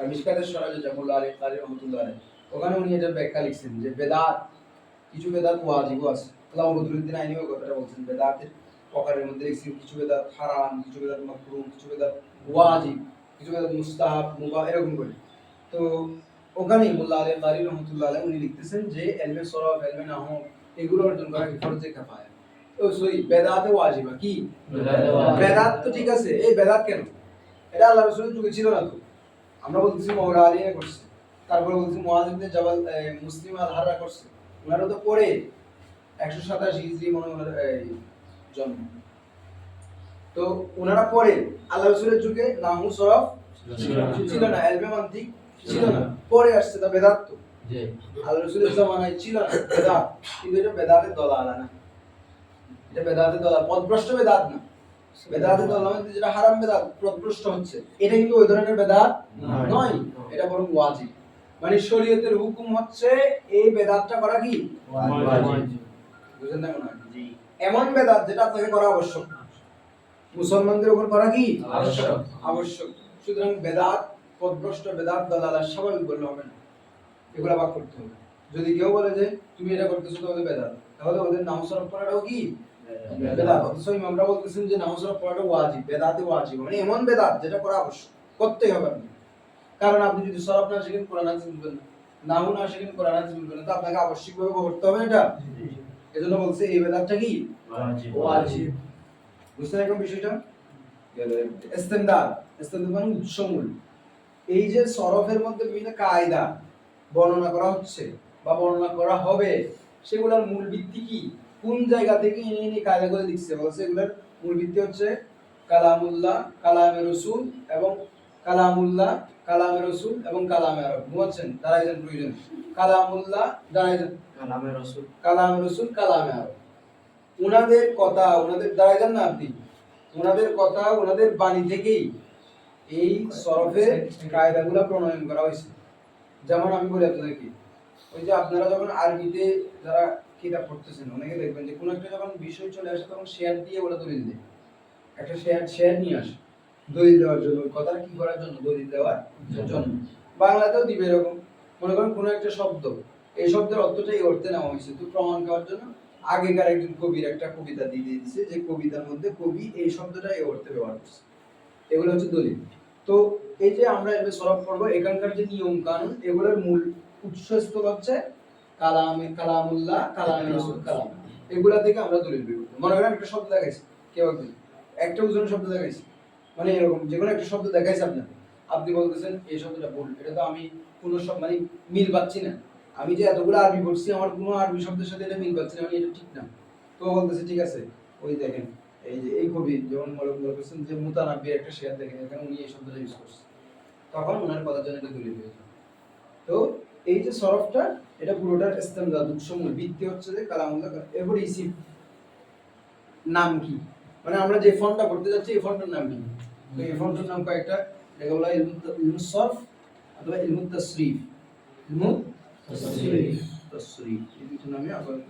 মিশকাতের সরাজ জামুল্লাহ আলাইহি কারি রাহমাতুল্লাহ আলাইহি, ওখানে উনি এটা ব্যাখ্যা লিখছেন যে বেদাত, কিছু বেদাত ওয়াজিবও আছে, আল্লাহ বদরুদ্দিন আইনি ওই কথাটা বলছেন, বেদাতের প্রকারের মধ্যে লিখছেন কিছু বেদাত হারাম, কিছু বেদাত মাকরুহ, কিছু বেদাত ওয়াজিব, কিছু বেদাত মুস্তাহাব মুবাহ এরকম করে। তো ওখানে মোল্লা আলী কারি রহমতুল্লাহ আলাইহি উনি লিখতেছেন যে ইলমে সরফ ইলমে নাহু এগুলো অর্জন করা কি ফরজে কিফায়া, ও সরি বেদাতে ওয়াজিবা কি বেদাত তো ঠিক আছে, এই বেদাত কেন, এটা আল্লাহ রাসূলের যুগে ছিল না, তো আমরা বলতেছি মাওলা আলী করছে, তারপরে বলতেছি মুআয ইবনে জাবাল মুসলিম আল হাররা করছে, ওনারা তো পরে 187 হিজরি মনে জন্ম, তো ওনারা পরে আল্লাহ রাসূলের যুগে নাহু সরফ ছিল না, ইলমে মানতিক ছিল না, পরে আসছে তা বেদাত, তো আল্লাহ রাসূলের জামানায় ছিল না বেদাত, কিন্তু এটা বেদাতের দলালা না, এটা বেদাতের দলাল পথভ্রষ্ট বেদাত না, বেদাতের দলাল মানে যেটা হারাম বেদাত পথভ্রষ্ট হচ্ছে এটা কিন্তু ওই ধরনের বেদাত নয়, এটা বরং ওয়াজিব, মানে শরীয়তের হুকুম হচ্ছে এই বেদাতটা করা কি ওয়াজিব, বুঝেন না মনে হয়, এমন বেদাত যেটা আপনাকে করা আবশ্যক, মুসলমানদের উপর করা কি আবশ্যক আবশ্যক, সুতরাং বেদাত পথভ্রষ্ট বেদাত দলালা স্বাভাবিক বললে হবে না, এগুলা বাদ করতে হবে। যদি কেউ বলে যে তুমি এটা করতেছো তাহলে বেদাত, তাহলে ওদের নামাজ সরফ পড়াটাও কি বেদাত, অথচ ইমামরা বলতেছেন যে নামাজ সরফ পড়াটা ওয়াজিব, বেদাতে ওয়াজিব মানে এমন বেদাত যেটা করা আবশ্যক, করতেই হবে আপনি, কারণ আপনি যদি সরফ না শিখেন কোরআন হাদিস বুঝবেন না, নাহু না শিখেন কোরআন হাদিস বুঝবেন না, তো আপনাকে আবশ্যিকভাবে করতে হবে এটা, এজন্য বলছে এই বেদাতটা কি ওয়াজিব, বুঝতে পারছেন বিষয়টা। ইস্তেমদাদ, ইস্তেমদাদ মানে উৎসমূল, এই যে সরফের মধ্যে বিভিন্ন কায়দা বর্ণনা করা হচ্ছে বা বর্ণনা করা হবে সেগুলোর মূল ভিত্তি কি, কোন জায়গা থেকে ইনি কায়দাগুলো লিখছে, বলছে এগুলোর মূল ভিত্তি হচ্ছে কালামুল্লাহ, কালামে রাসূল এবং কালামুল্লাহ, কালামে রাসূল এবং কালামে আরব, বুঝছেন দাঁড়াইছেন প্রয়োজন, কালামুল্লাহ দাঁড়াইছেন কালামে রাসূল, কালামে রাসূল কালামে আরব, ওনাদের কথা ওনাদের দাঁড়াইছেন না আপনি, ওনাদের কথা ওনাদের বাণী থেকেই এই সরফের কায়দাগুলো প্রণয়ন করা হয়েছে। যেমন আমি বলি আপনাদেরকে, ওই যে আপনারা যখন আরবিতে যারা কিতাব পড়তেছেন অনেকে দেখবেন যে কোনো একটা যখন বিষয় চলে আসে তখন শেয়ার দিয়ে ওরা দলিল দেয়, একটা শেয়ার নিয়ে আসে দলিল দেওয়ার জন্য, কথা কি করার জন্য, দলিল দেওয়ার জন্য। বাংলাতেও দিবে এরকম, মনে করেন কোনো একটা শব্দ, এই শব্দের অর্থটা এই অর্থে নেওয়া হয়েছে, তো প্রমাণ করার জন্য আগেকার একজন কবির একটা কবিতা দিয়ে দিয়েছে যে কবিতার মধ্যে কবি এই শব্দটা এই অর্থে ব্যবহার করছে, এগুলো হচ্ছে দলিল। তো এই যে আমরা এবার সলভ করবো, এখানকার যে নিয়ম কানুন এগুলোর মূল উৎসস্থল হচ্ছে কালামুল্লাহ, কালামে রাসূল, কালাম, এগুলা থেকে আমরা দলিল বের করব। মনে করেন একটা শব্দ দেখাইছি, কেউ একজন একটা উদাহরণ শব্দ দেখাইছি, মানে এরকম যে কোনো একটা শব্দ দেখাইছে আপনার, আপনি বলতেছেন এই শব্দটা ভুল, এটা তো আমি কোনো সব মানে মিল পাচ্ছি না, আমি যে এতগুলো আরবি পড়ছি আমার কোনো আরবি শব্দের সাথে এটা মিল পাচ্ছি না, মানে এটা ঠিক না। তো বলতেছে ঠিক আছে, ওই দেখেন এই যে এই কবি যেমন বলতেছেন যে মুতানাব্বির একটা শেয়ার দেখেন এখানে উনি এই শব্দটা ইউজ করছে, তখন ওনার কথার জন্য এটা দলিল হয়ে যায়। তো এই যে সরফটা, এটা পুরোটার ইস্তেমদাদ, উৎসমূল ভিত্তি হচ্ছে যে কালামুল্লাহ। এরপর ইসিম নাম কি, মানে আমরা যে ফন্টটা পড়তে যাচ্ছি এই ফন্টের নাম কি, তো এই ফন্টের নাম কয়েকটা, এটা বলা ইলমুস সরফ অথবা ইলমুত তাসরিফ, ইলমুত তাসরিফ এই দুটো নামে আপাতত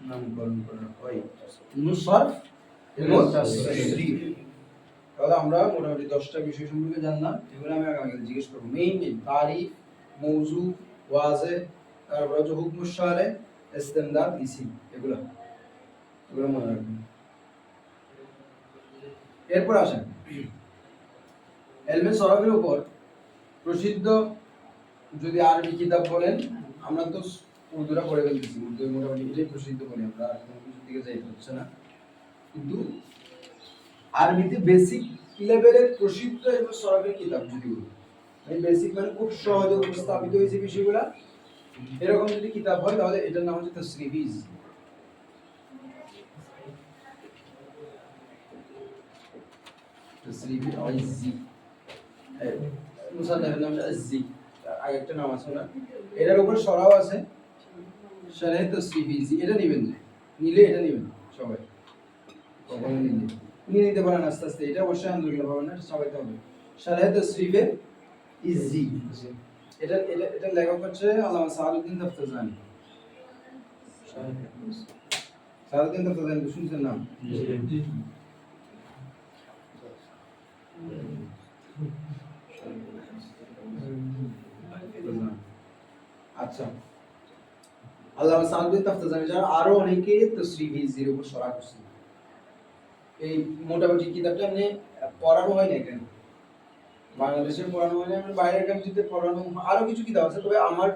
নামকরণ করা হয়, ইলমুস সরফ, ইলমুত তাসরিফ। তাহলে আমরা মোটামুটি 10টা বিষয় সম্পর্কে জানলাম, এগুলো আমি আগামীকাল জিজ্ঞেস করবো। মেইনলি তারিফ, মৌজু, ওয়াজে, তারপর হচ্ছে হুকমুশ শারে, ইস্তেমদাদ, ইসিম, এগুলো মনে রাখবেন। এরপর আসেন এলমে সরফের উপর প্রসিদ্ধ যদি আরবি কিতাব বলেন, আমরা তো উর্দুটা পড়ে ফেলতেছি, উর্দু মোটামুটি এটাই প্রসিদ্ধ বলি আমরা, আর কোনো কিছুর দিকে যাইতে হচ্ছে না, কিন্তু আরবিতে বেসিক লেভেলের প্রসিদ্ধ এবং সরফের কিতাব যদি বলি, এই বেসিক মানে খুব সহজে উপস্থাপিত হয়েছে বিষয়গুলা, এরকম যদি কিতাব হয় তাহলে এটার নাম হচ্ছে তাসরিফিজ। তাসরিফি আইজি, মুসান্নাফের নাম আইজি, আগে একটা নাম আছে না, এটার উপর সরাও আছে, শারহ তাসরিফিজ, এটা নেবেন, নিলে এটা নেবেন সবাই, কখনো নিয়ে নিতে পারেন আস্তে আস্তে, এটা অবশ্যই আন্দোলন পাবেন না, সবাই তো হবে। শারহ তাসরিফে ইজি, এটা এটা এটা লেখক হচ্ছে আল্লামা সাদউদ্দিন তাফতাজানি। সাদউদ্দিন তাফতাজানি শুনছেন নাম? জি। আচ্ছা, আল্লামা সাদউদ্দিন তাফতাজানি যারা আরো অনেকে তাসরিফিজির উপর শরহ করছেন, এই মোটামুটি কিতাবটা মানে পড়ানো হয় না এখানে, বাংলাদেশে পড়ানো হয় না, মানে বাইরের কান্ট্রিতে পড়ানো, আরো কিছু কিতাব আছে, তবে আমার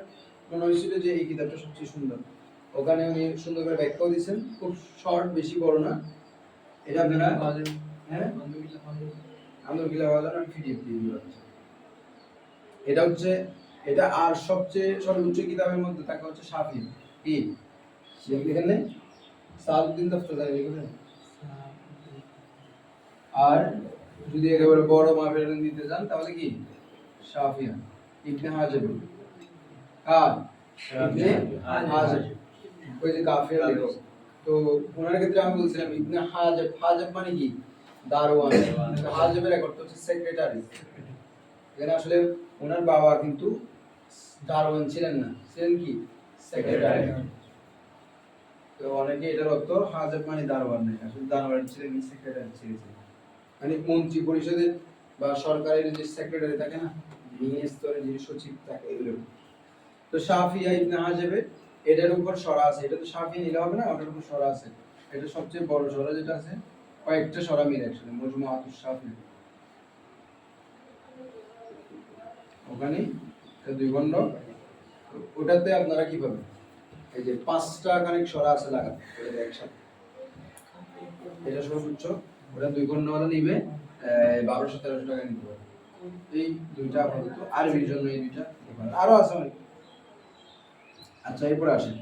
মনে হয়েছিল যে এই কিতাবটা সবচেয়ে সুন্দর, ওখানে উনি সুন্দর করে ব্যাখ্যাও দিয়েছেন, খুব শর্ট, বেশি বড় না, এটা আপনারা হ্যাঁ আন্দরকিলা বাজার আমি পিডিএফ দিয়ে দিলাম। এটা হচ্ছে এটা, আর সবচেয়ে সর্বোচ্চ কিতাবের মধ্যে থাকে হচ্ছে শাফি, কি এখানে সাদউদ্দিন তাফতাজানি লিখেছেন, আর যদি একেবারে বড় মাপের দিতে যান তাহলে কি শাফিয়া ইবনে হাজব, কার ইবনে হাজব, ওই যে কাফির লেখক। তো ওনার ক্ষেত্রে আমি বলছিলাম ইবনে হাজব, হাজব মানে কি দারওয়ান, হাজবের এক অর্থ হচ্ছে সেক্রেটারি, এখানে আসলে ওনার বাবা কিন্তু দারওয়ান ছিলেন না, ছিলেন কি সেক্রেটারি। তো অনেকে এটার অর্থ হাজব মানে দারওয়ান নেই, আসলে দারওয়ান ছিলেন সেক্রেটারি ছিলেন, মানে মন্ত্রী পরিষদের বা সরকারের যে সেক্রেটারি থাকে না, নিম্ন স্তরের যে সচিব থাকে এগুলো। তো শাফিয়া ইবনে হাজবে এটার উপর সরা আছে, এটা তো শাফিয়া নিলে হবে না, ওটার উপর সরা আছে, এটা সবচেয়ে বড় সরা যেটা আছে, কয়েকটা সরা মিলে একসাথে মজমুআতুশ শাফি, ওখানে দুই খণ্ড, ওটাতে আপনারা কি পাবেন, এই যে 5টা কানেক সরা আছে লাগা, এটা একসাথে, এটা সর্বোচ্চ, ওটা দুই খণ্ডওয়ালা নিবে 1200-1300 টাকা নিতে পারবে। এই দুইটা আপাতত আরবির জন্য, এই দুইটা আরো আছে অনেক। আচ্ছা, এরপর আসেন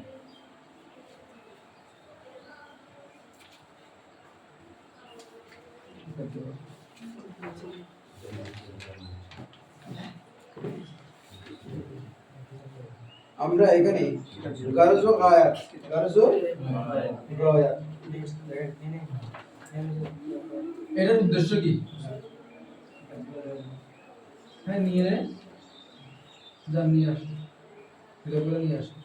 আমরা এখানে গারজু আয়াত, গারজু আয়াত, এটার উদ্দেশ্য কি, হ্যাঁ নিয়ে যান, নিয়ে আসুন, এটা বলে নিয়ে আসুন,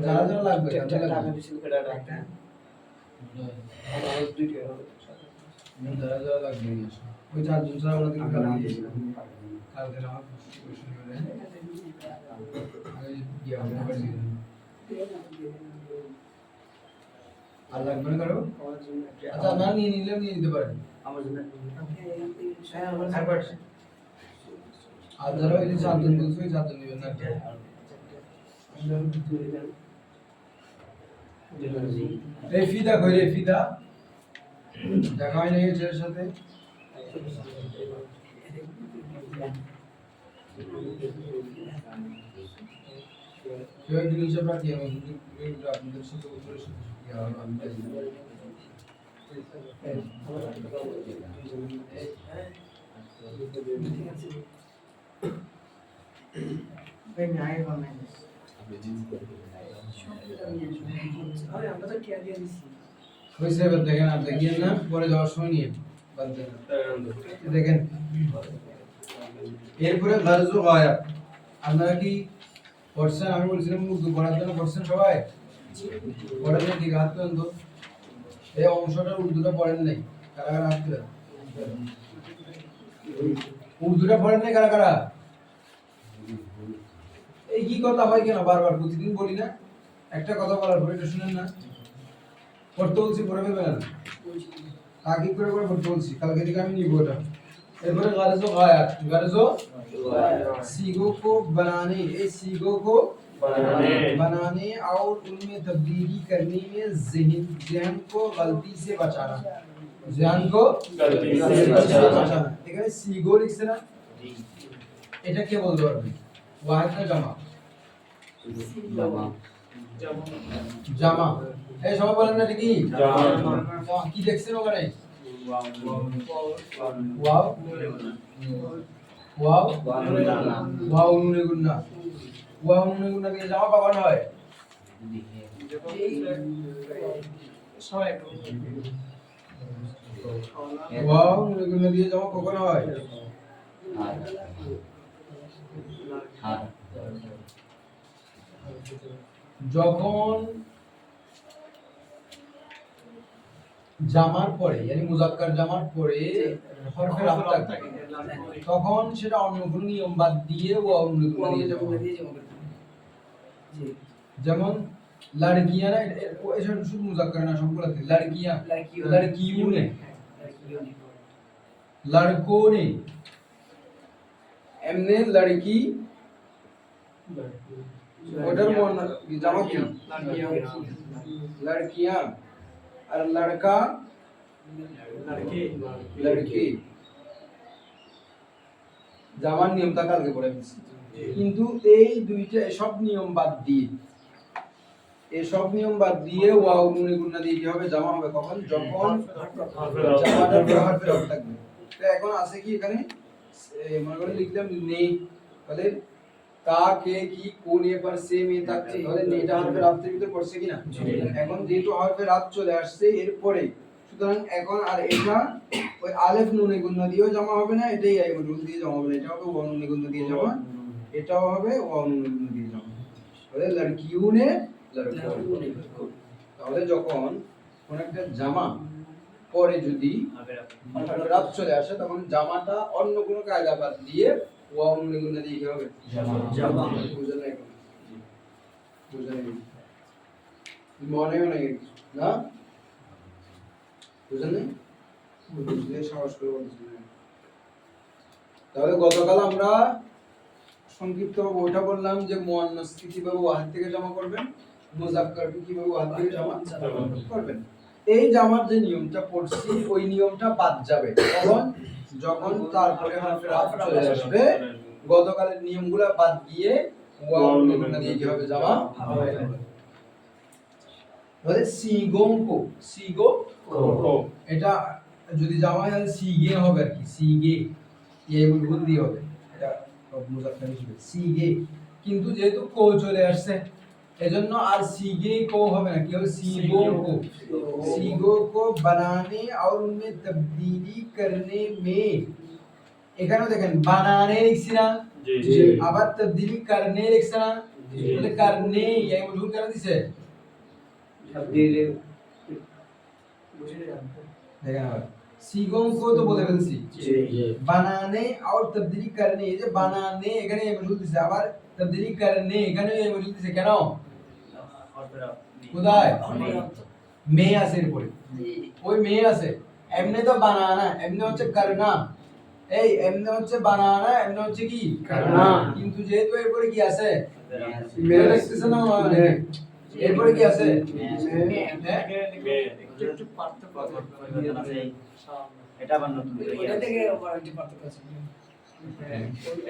যারা যারা লাগবে যারা যারা লাগবে নিয়ে আসো। ওই চারজন ছাড়া ওনাদের কালকে দিয়েছিলাম। কালকে আমার শনিবারে আগে গিয়ে হবে আবার দিয়ে দেবো। আর লাগবে না কারো? আচ্ছা না নিয়ে নিলেও নিয়ে নিতে পারেন। আর যারা ওই যে চারজন বলছে ওই চারজন নেবেন না। রেফিদা কই রেফিদা দেখা হয় নাকি ছেলের সাথে? কেউ একদিন হিসাব রাখি আমি কিন্তু আপনাদের সাথে উত্তরের সাথে আমি জানি না। হয়েছে এবার দেখেন আর দেখিয়েন না পরে যাওয়ার সময় নিয়ে বাদ দেন না। দেখেন এরপরে গারজু গায়াব আপনারা কি পড়ছেন? আমি বলছিলাম উর্দু পড়ার জন্য পড়ছেন সবাই? পড়েন নাকি? হাত তুলেন তো। এই অংশটা উর্দুটা পড়েন নাই কারা কারা? হাত তুলেন। উর্দুটা পড়েন নাই কারা কারা? এই কি কথা হয় কেন বারবার প্রতিদিন বলি না? একটা কথা বলার পরে এটা শুনেন না? পড়তে বলছি পড়ে ফেলবেন না। তাকিদ করে করে পড়তে বলছি, কালকে থেকে আমি নিব ওটা। এরপরে গারজো গায়াত গারজো सीगो को बनाने सीगो को बनाने और उनमें तब्दीली करने में ज़हन को गलती से बचाना। ज़हन को गलती से बचाना। এখানে सीगो লিখছে না? এটা কে বলতে পারবে? ওয়াহিদ না জামা? জামা। এই সবাই বলেন না এটা কি? জামা। কি দেখছেন ওখানে? ওয়াও ওয়াও ওয়াও নুনে গুন্না। ওয়াও নুনে গুন্না দিয়ে জামা কখন হয়? ওয়াও নুনে গুন্না দিয়ে জামা কখন হয়? যখন জামার পরে yani মুজাক্কার জামার পরে হরফে রাফ থাকে তখন সেটা অন্য কোনো নিয়ম বাদ দিয়ে ওয়াও নুনে গুন্না দিয়ে যাবে। যেমন লড়কিয়াঁ না এটা শুধু মুজাক্কার না সবগুলোতে লড়কিয়াঁ লড়কিयों ने लड़कों ने এমনে লড়কি ওটার জামা কি? লড়কিয়াঁ আর লড়কা লড়কি। জামার নিয়মটা কালকে পড়ে ফেলছি কিন্তু এই দুইটা এসব নিয়ম বাদ ওয়াও নুনে গুন্না দিয়ে কি হবে? জামা হবে কখন? যখন জামাটার পরে হরফে রাফ থাকবে। তো এখন আছে কি এখানে মনে করে লিখলাম নে তাহলে কা কে কি কোন এ পর সে মে তক তাহলে নেটা হরফে রাফের ভিতর পড়ছে কি না? এখন যেহেতু হরফে রাফ চলে আসছে এরপরে সুতরাং এখন আর এটা ওই আলিফ নুনে গুন্না দিয়েও জামা হবে না, এটাই আই মজুল দিয়ে জামা হবে না, এটা হবে ওয়া নুনে গুন্না দিয়ে জামা, এটাও হবে ওয়া নুনে গুন্না দিয়ে জামা। তাহলে লড়কিयों ने लड़कों ने। তাহলে যখন কোন একটা জামা পরে যদি হরফে রাফ চলে আসে তখন জামাটা অন্য কোনো কায়দা বাদ দিয়ে ওয়া নুনে গুন্না দিয়ে কি হবে? জামা। বুঝলেন না? বুঝলেন মনে হয় না? বুঝলেন না? বুঝলে সাহস করে বলছেন। তাহলে গতকাল আমরা সংক্ষিপ্ত ওইটা বললাম যে মুয়ান্নাস কিভাবে ওয়াহিদ থেকে জমা করবেন, মুযাক্কারকে কিভাবে ওয়াহিদ থেকে জমা করবেন। এই জামার যে নিয়মটা পড়ছি ওই নিয়মটা বাদ যাবে তখন যখন তারপরে হরফে রাফ চলে আসবে। গতকালের নিয়মগুলো বাদ দিয়ে ওয়াও নুনে দিয়ে কি হবে? জামা হবে। তাহলে সিগো কো এটা যদি জামা হয় সিগে হবে আর কি, সিগে এই বুল দিয়ে হবে, এটা মুযাক্কার হিসেবে সিগে। কিন্তু যেহেতু কো চলে আসছে এজন্য আর সিগে কো হবে না, কি হবে? सीगो को बनाने और उनमें तब्दीली करने में। এখানেও দেখেন বানানে লিখছি না? জি। আবার তবদীলি করনে লিখছে না? জি। তাহলে করনে এই মজুর কেন দিছে? তবদীলি বুঝে যান দেখেন আবার सीगों को तो बोले ফেলছি বানানে और तब्दीली करने এই যে বানানে এখানে এই মজুদ দিছে আবার तब्दीली करने এখানে এই মজুদ দিছে কেন কোথায় মে আছে এর পরে ওই মে আছে এমনি তো বানানা এমনি হচ্ছে করনা এই এমনি হচ্ছে বানানা এমনি হচ্ছে কি করনা কিন্তু যেহেতু এর পরে কি আছে মে লিখতেছে না মানে এরপরে কি আছে একটু পার্থক্য আছে এটা আবার নতুন এটা থেকে আবার একটু পার্থক্য আছে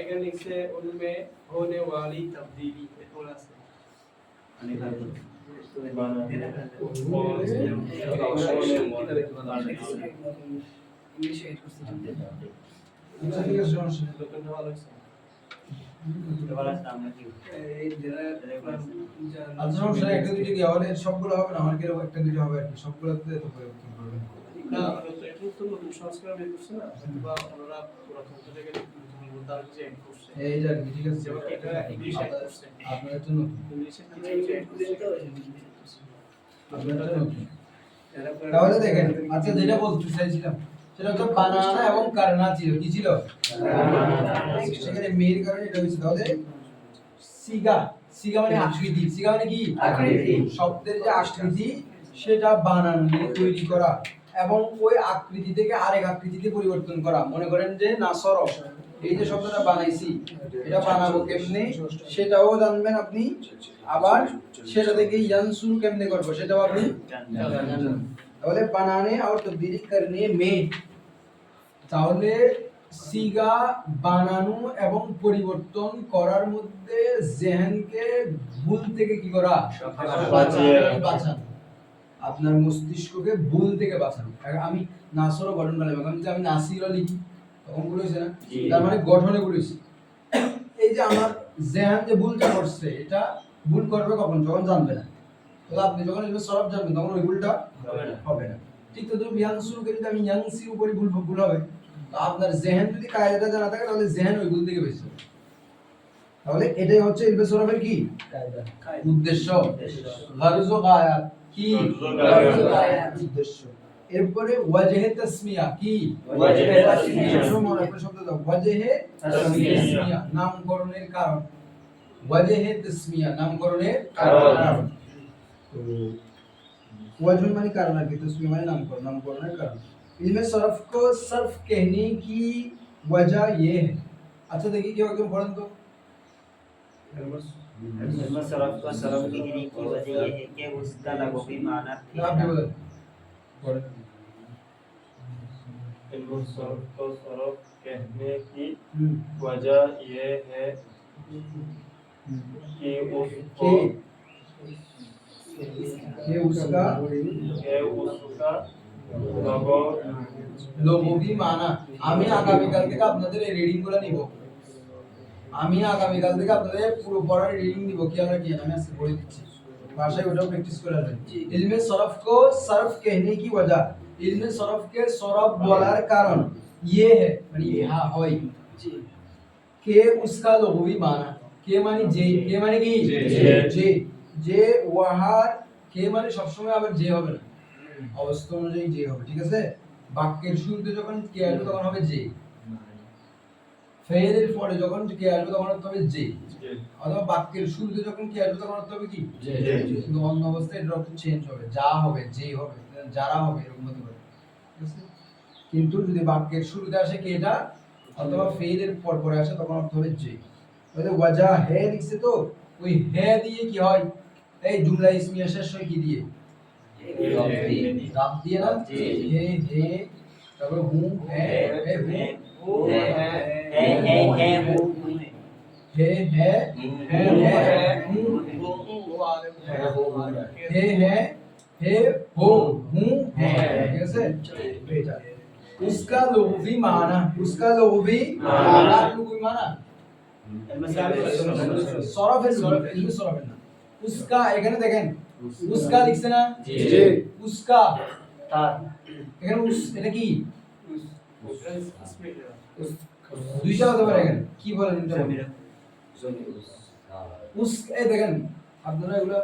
এখানে লিখছে উনমে होने वाली तब्दीली এটা আছে ইংলিশে এড করছি আচ্ছা ঠিক আছে সমস্যা নেই। লোকটা ভালো আছে এই যারা আচ্ছা সমস্যা নেই, একটা দুটো কি হবে সবগুলো হবে না আমার কিরকম একটা দুটো হবে আর কি সবগুলোতে তো পরিবর্তন করবেন না এটা তো নতুন সংস্করণ বের করছে না বা ওনারা পুরাতন থেকে নতুন তার যে এড করছে এইটা আর কি ঠিক আছে যেমন এটা ইংলিশ এড করছে আপনাদের জন্য ইংলিশে আমরা কিছু এড এড করতে করছে আপনাদের জন্য তাহলে দেখেন আচ্ছা যেটা বলতে চাইছিলাম সেটা হচ্ছে বানানা এবং করনা ছিল কি ছিল সেখানে মেয়ের কারণে এটা হয়েছে তাহলে সিগা সিগা মানে আকৃতি সিগা মানে কি আকৃতি। শব্দের যে আকৃতি সেটা বানানো দিয়ে তৈরি করা এবং ওই আকৃতি থেকে আরেক আকৃতিতে পরিবর্তন করা মনে করেন যে নাসর এই যে শব্দটা বানাইছি এটা বানাবো কেমনে সেটাও জানবেন আপনি আবার সেটা থেকে ইয়ানসুর কেমনে করব সেটাও আপনি জানবেন তাহলে বানানে আর তবদীলি করনে মে তাহলে সিগা বানানো এবং পরিবর্তন করার মধ্যে জেহেনকে ভুল থেকে কি করা বাঁচানো আপনার মস্তিষ্ককে ভুল থেকে বাঁচানো আমি নাসরও গঠন করলাম এখন যদি আমি নাসিরও লিখি তখন ভুল হয়েছে না তার মানে গঠনে ভুল হয়েছে এই যে আমার জেহান যে ভুলটা করছে এটা ভুল করবে কখন যখন জানবে না তাহলে আপনি যখন এটা সরব জানবেন তখন ওই ভুলটা হবে না ঠিক তো তুমি ইয়ানসুরকে যদি আমি ইয়ানসির উপরে ভুল হবে তো আপনার জেহান যদি কায়দাটা জানা থাকে তাহলে জেহান ওই ভুল থেকে বেঁচে যাবে তাহলে এটাই হচ্ছে ইলবে সরবের কি কায়দা উদ্দেশ্য গারজ ও গায়াত কি গারজ ও গায়াত। উদ্দেশ্য এরপরে ওয়াজহে তাসমিয়া কি ওয়াজহে তাসমিয়া। মনে একটা শব্দ দাও ওয়াজহে তাসমিয়া নামকরণের কারণ ওয়াজহে তাসমিয়া নামকরণের কারণ তো वजह माने कारण है तो उसमें माने नामकरण है कारण इनमें सर्फ को सर्फ कहने की वजह ये है अच्छा देखिए क्या एकदम पढ़न तो इसमें सरफ को सरफ कहने की वजह ये है कि उसका लघवी माना आप भी बोलो पढ़ इल्म सर्फ को सरफ कहने की वजह ये है कि उसको ये उसका লোগোভি মানা আমি আগামীকাল থেকে আপনাদের এই রিডিং গুলো নিব আমি আগামীকাল থেকে আপনাদের পুরো পড়ার রিডিং নিব কি আমরা কি আমি আজকে বলে দিচ্ছি ভাষায় ওটাও প্র্যাকটিস করে নেবেন ইলমে সরফ को सर्फ कहने की वजह इल्मे सरफ के सरफ বলার কারণ ये है মানে ইহা হয় के उसका लोगोवी माना के माने जे माने কি যে যে ওয়াহার কে মানে সবসময় আবার যে হবে না অবস্থা অনুযায়ী যে হবে ঠিক আছে বাক্যের শুরুতে যখন কে আসবে তখন হবে যে ফেলের পরে যখন কে আসবে তখন হবে যে অথবা বাক্যের শুরুতে যখন কে আসবে তখন হবে কি যে কিন্তু অন্য অবস্থায় এর অর্থ চেঞ্জ হবে যা হবে যে হবে যারা হবে এরকম হতে পারে ঠিক আছে কিন্তু যদি বাক্যের শুরুতে আসে কেটা অথবা ফেলের পরে আসে তখন অর্থ হবে যে তাহলে ওয়াজা হে লিখছে তো ওই হে দিয়ে কি হয় এই জুমলা ইসমিয়া শেষ হয় কি দিয়ে রাব দিয়ে না হে হে তারপর হু হে হে হু হে হে হু হে হে হু হে হে হো হু হে ঠিক আছে এটা उसका लुग़वी माना लुग़वी माना সরফ है इल्मे সরফ है ना उसका এখানে দেখেন उसका লিখছে না জি उसका তার এখানে উস এটা কি দুইটা হতে পারে এখানে কি বলেন এটা উস এই দেখেন আপনারা এগুলো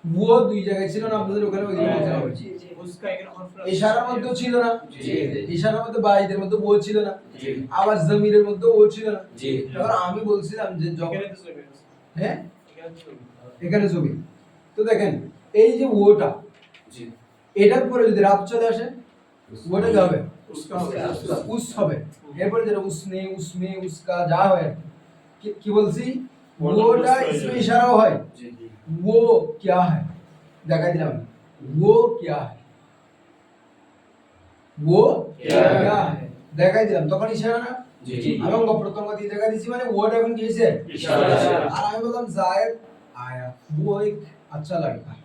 वो দুই জায়গায় ছিল না আপনাদের ওখানে ওই দিকে বলছিলাম জি জি उसका एक हर्फ ইশারার মধ্যে ছিল না জি। ইশারার মধ্যে বাইদের মধ্যে ও ছিল না জি। আবার জমিরের মধ্যে ও ছিল না জি। এবার আমি বলছিলাম যে যখন এখানে তো ছবি আছে হ্যাঁ এখানে তো ছবি এখানে ছবি তো দেখেন এই যে ওটা জি। এটার পরে যদি রাত চলে আসে ওটা কি হবে उसका হবে উস হবে এরপরে যেটা উসনে উসমে উসকা যা হয় কি বলছি ওটা इसमें इशारा হয় জি। वो क्या है দেখাই দিলাম वो क्या है वो क्या है? क्या है দেখাই দিলাম তখন ইশারা না জি। আমি অঙ্গ প্রত্যঙ্গ দিয়ে দেখা দিছি মানে ওটা এখন কি হইছে ইশারা। আর আমি বললাম জায়েদ আয়া वो एक अच्छा लड़का है।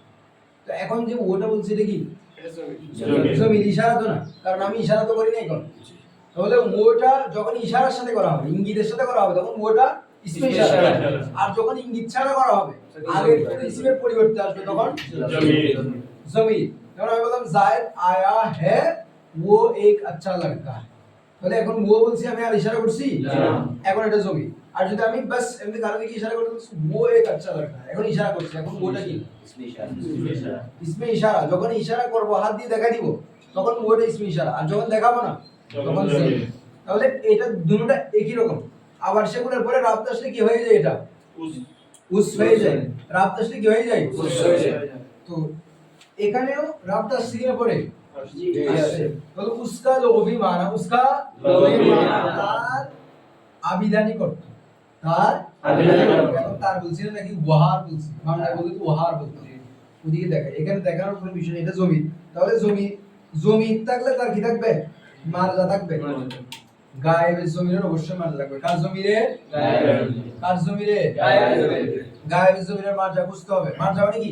তো এখন যে ওটা বলছি এটা কি এটা ছবি জমির। জমির ইশারা তো না কারণ আমি ইশারা তো করি নাই এখন তাহলে ওটা যখন ইশারার সাথে করা হবে ইঙ্গিতের সাথে করা হবে তখন ওটা ইসমে ইশারা ইশারা। আর যখন ইঙ্গিত ছাড়া করা হবে আগে ইসমের পরিবর্তে আসবে তখন জমির। জমির যেমন আমি বললাম জায়েদ আয়া है वो एक अच्छा लड़का है তাহলে এখন ও বলছি আমি আর ইশারা করছি না। এখন এটা জমি আর যদি আমি বাস এমনি কারণে কি ইশারা করতে বলছি वो एक अच्छा लड़का है এখন ইশারা করছি এখন ওটা কি इसमें इशारा ইসমে ইশারা যখন ইশারা করব হাত দিয়ে দেখা দিব তখন ওটা ইসমে ইশারা আর যখন দেখাবো না তখন জমির। জমির। তাহলে এটা দুটোটা একই রকম আবার সেগুলোর পরে রাত আসলে কি হয়ে যায় এটা उस উস হয়ে যায় রাত আসলে কি হয়ে যায় উস হয়ে যায়। তো এখানেও রাত আসলে পরে জি আসছে তাহলে উসকা লোভি মানা উসকা লোভী মানা। তার আবিধানিক অর্থ তার আবিধানিক অর্থ। এখন তার বলছি না নাকি ওয়াহার বলছি বাংলায় বলতে তো ওয়াহার বলতে ওদিকে দেখা এখানে দেখানোর কোনো বিষয় নেই, এটা জমি তাহলে জমি জমি থাকলে তার কি থাকবে মারজা থাকবে গায়েবের জমির অবশ্যই মারজা থাকবে কার জমিরে গায়েবের। কার জমিরে গায়েবের। গায়েবের জমির মারজা বুঝতে হবে মারজা মানে কি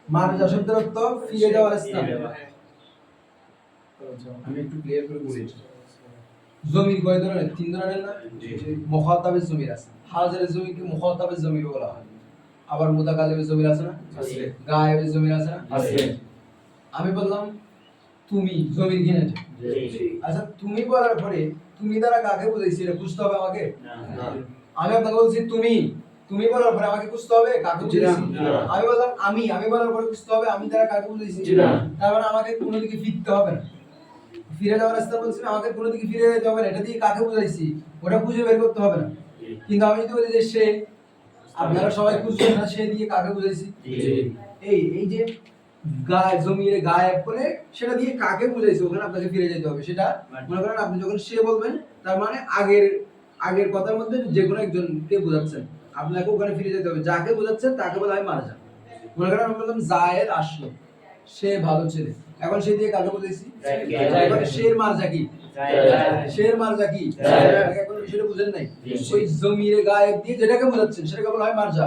মারজা শব্দের অর্থ ফিরে যাওয়ার স্থান আমি একটু ক্লিয়ার করে বলি জমির কয় ধরনের তিন ধরনের না জি। মুখাতাবের জমির আছে হাজিরের জমিকে মুখাতাবের জমির বলা হয় আবার মুতাকাল্লিমের জমির আছে না আছে। গায়েবের জমির আছে না আছে। আমি বললাম তুমি জমির কিনে জি। আচ্ছা তুমি বলার পরে তুমি দ্বারা কাকে বুঝাইছি এটা বুঝতে হবে আমাকে না। আমি আপনাকে বলছি তুমি তুমি বলার পরে আমাকে বুঝতে হবে কাকে জি না। বুঝাইছি না। আমি বললাম আমি বলার পরে বুঝতে হবে আমি দ্বারা কাকে বুঝাইছি জি না। তার মানে আমাকে কোনো দিকে ফিরতে হবে না ফিরে যাওয়ার রাস্তা বলছি না, আমাকে কোনো দিকে ফিরে যেতে হবে না এটা দিয়ে কাকে বুঝাইছি ওটা খুঁজে বের করতে হবে না কিন্তু আমি যদি বলি যে সে আপনারা সবাই খুঁজছেন না সে দিয়ে কাকে বুঝাইছি জি। এই যে গায়ে জমিরে গায়েব করে সেটা দিয়ে কাকে বুঝাইছে ওখানে আপনাকে ফিরে যেতে হবে সেটা মনে করেন আপনি যখন সে বলবেন তার মানে আগের কথার মধ্যে যে কোনো একজনকে বোঝাচ্ছেন আপনাকে ওখানে ফিরে যেতে হবে যাকে বোঝাচ্ছেন তাকে বলা হয় মারজা মনে করেন আমি বললাম জায়েদ আসলো সে ভালো ছেলে এখন সে দিয়ে কাকে বুঝাইছি এখন শের মারজা কি শের মারজা কি জায়েদ। এখন বিষয়টা বুঝেন নাই জি। ওই জমিরে গায়েব দিয়ে যেটাকে বোঝাচ্ছেন সেটাকে বলা হয় মারজা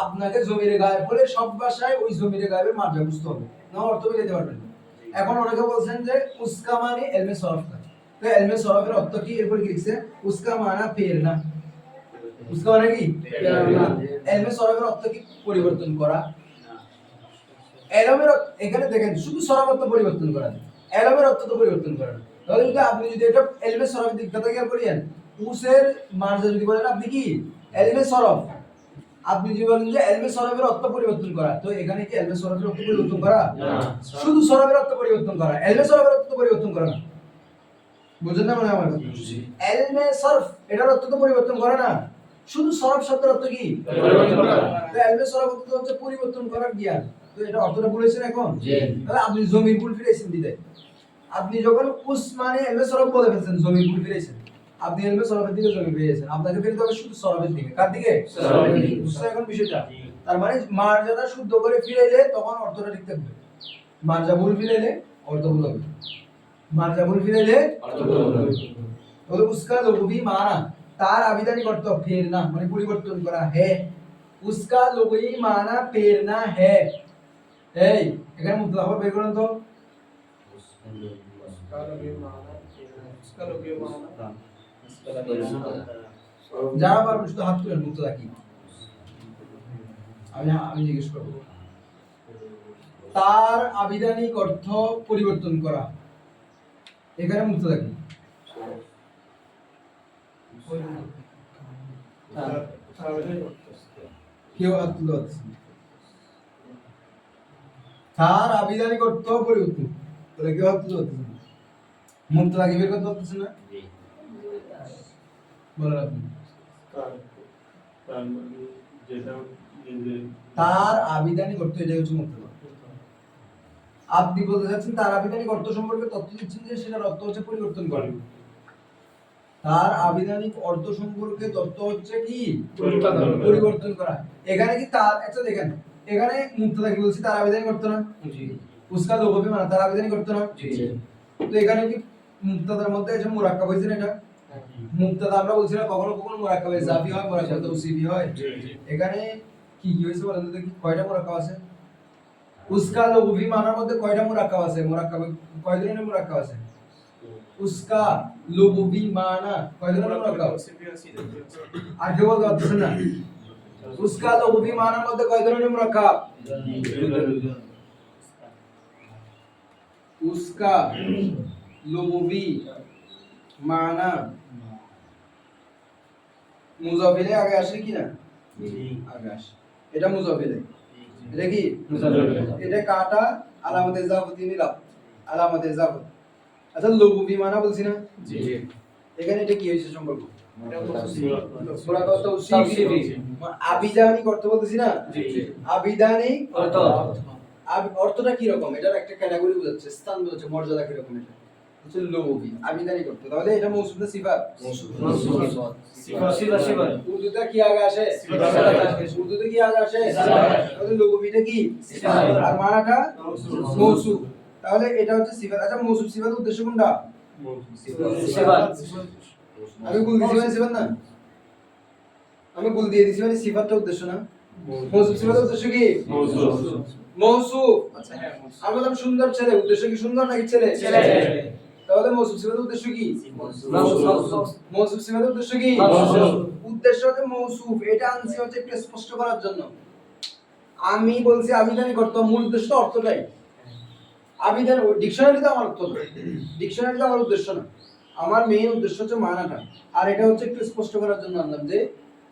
আপনাকে জমিরে গায়েব বলে সব ভাষায় ওই জমিরে গায়েবের মারজা বুঝতে হবে না অর্থ মিলাতে পারবেন না। এখন অনেকে বলছেন যে উসকা মানে এলমে সরফ का তো এলমে সরফের অর্থ কি এরপর কি লিখছে উসকা মানা ফেরনা উসকা মানে কি ফেরনা এলমে সরফের অর্থ কি পরিবর্তন করা এলমের এখানে দেখেন শুধু সরফ অর্থ পরিবর্তন করা এলমের অর্থ তো পরিবর্তন করা না। তাহলে যদি আপনি যদি এটা এলমে সরফের দিক কথা খেয়াল করেন উসের মারজা যদি বলেন আপনি কি এলমে সরফ আপনি যদি বলেন যে এলমে সরফের অর্থ পরিবর্তন করা তো এখানে কি এলমে সরফের অর্থ পরিবর্তন করা না। শুধু সরফের অর্থ পরিবর্তন করা এলমে সরফের অর্থ তো পরিবর্তন করা না বুঝেন না মনে হয় আমার কথা জি। এলমে সরফ এটার অর্থ তো পরিবর্তন করা না শুধু সরফ শব্দের অর্থ কি পরিবর্তন করা। তো এলমে সরফ অর্থ তো হচ্ছে পরিবর্তন করার জ্ঞান তো এটা অর্থটা বলেছেন এখন জি। তাহলে আপনি জমির ভুল ফিরেছেন বিদায় আপনি যখন উস মানে এলমে সরফ বলে ফেলছেন জমির ভুল ফিরেছেন আপনি এলমে সরফের দিকে জমি ফিরেছেন আপনাকে ফিরতে হবে শুধু সরফের দিকে কার দিকে সরফের দিকে। বুঝছেন এখন বিষয়টা তার মানে মার্জাটা শুদ্ধ করে ফিরাইলে তখন অর্থটা ঠিক থাকবে মার্জা ভুল ফিরাইলে অর্থ ভুল হবে মার্জা ভুল ফিরাইলে অর্থ ভুল হবে। তাহলে উসকা লঘুবি মানা তার আবিধানিক অর্থ ফেরনা মানে পরিবর্তন করা হে উসকা লঘুবি মানা ফেরনা হে এই এখানে মুতলাক বের করুন তো उसका लोग ये माना उसका लोग ये माना যারা পারবেন শুধু হাত তুলেন মুতলাক কি আমি জিজ্ঞেস করব তার আবিধানিক অর্থ পরিবর্তন করা এখানে মুতলাক কি কেউ হাত তুলে হচ্ছে তার আবিধানিক অর্থ পরিবর্তন তাহলে কি অর্থ হচ্ছে মুক্তদা কি বের করতে পারতেছেন না বলেন আপনি তার তার মানে যেটা নিজে তার আবিধানিক অর্থ এটা হচ্ছে মুক্তদা আপনি বলতে চাচ্ছেন তার আবিধানিক অর্থ সম্পর্কে তথ্য দিচ্ছেন যে সেটার অর্থ হচ্ছে পরিবর্তন করে তার আবিধানিক অর্থ সম্পর্কে তথ্য হচ্ছে কি পরিবর্তন করা এখানে কি তার আচ্ছা দেখেন এখানে মুক্তদা কি বলছি তার আবিধানিক অর্থ না জি উসকা লোগো भी माना তার আবিধানিক অর্থ না জি তো এখানে কি মুক্তদার মধ্যে এসে মুরাক্কাব হইছে না এটা মুক্তদা আমরা বলছি না কখনো কখনো মুরাক্কাব ইজাফি হয় মুরাক্কাব তৌসিফি হয় এখানে কি কি হইছে বলেন তো দেখি কয়টা মুরাক্কাব আছে উসকা লোগো भी মানার মধ্যে কয়টা মুরাক্কাব আছে মুরাক্কাব কয় ধরনের মুরাক্কাব আছে উসকা লোগো भी মানা কয় ধরনের মুরাক্কাব আর কেউ বলতে পারতেছেন না উসকা লোগো भी মানার মধ্যে কয় ধরনের মুরাক্কাব उसका लुगवी माना মুজাফিলে আগে আসে কি না আগে আসে এটা মুজাফিলে এটা কি এটা কাটা আলামতে ইজাফতি নিলাম আলামতে ইজাফত আচ্ছা লুগবি মানা বলছি না জি এখানে এটা কি হইছে সম্পর্ক সূরা তাওসিফি আবিধানিক অর্থ বলতেছি না আবিধানিক অর্থটা কি রকম এটার একটা ক্যাটাগরি বোঝাচ্ছে স্থান বোঝাচ্ছে মর্যাদা কি রকম এটা হচ্ছে লুগবি আবিধানিক অর্থ তাহলে এটা মৌসুফ না সিফাত সিফাত উর্দুতে কি আগে আসে উর্দুতে কি আগে আসে তাহলে লুগবিটা কি আর মানাটা মৌসুফ তাহলে এটা হচ্ছে সিফাত আচ্ছা মৌসুফ সিফাত উদ্দেশ্য কোনটা সিফাত আমি গুল দিছি মানে সিফাত না আমি গুল দিয়ে দিছি মানে সিফাতটা উদ্দেশ্য না মৌসুফ সিফাতের উদ্দেশ্য কি মৌসুফ আচ্ছা হ্যাঁ আমি বললাম সুন্দর ছেলে উদ্দেশ্য কি সুন্দর নাকি ছেলে তাহলে মৌসুফ সিফাতের উদ্দেশ্য কি মৌসুফ সিফাতের উদ্দেশ্য কি উদ্দেশ্য হচ্ছে মৌসুফ এটা আনছি হচ্ছে একটু স্পষ্ট করার জন্য আমি বলছি আবিধানিক অর্থ মূল উদ্দেশ্য অর্থটাই আবিধান ডিকশনারিতে আমার অর্থ না ডিকশনারিতে আমার উদ্দেশ্য না আমার মেইন উদ্দেশ্য হচ্ছে মানাটা আর এটা হচ্ছে একটু স্পষ্ট করার জন্য আনলাম যে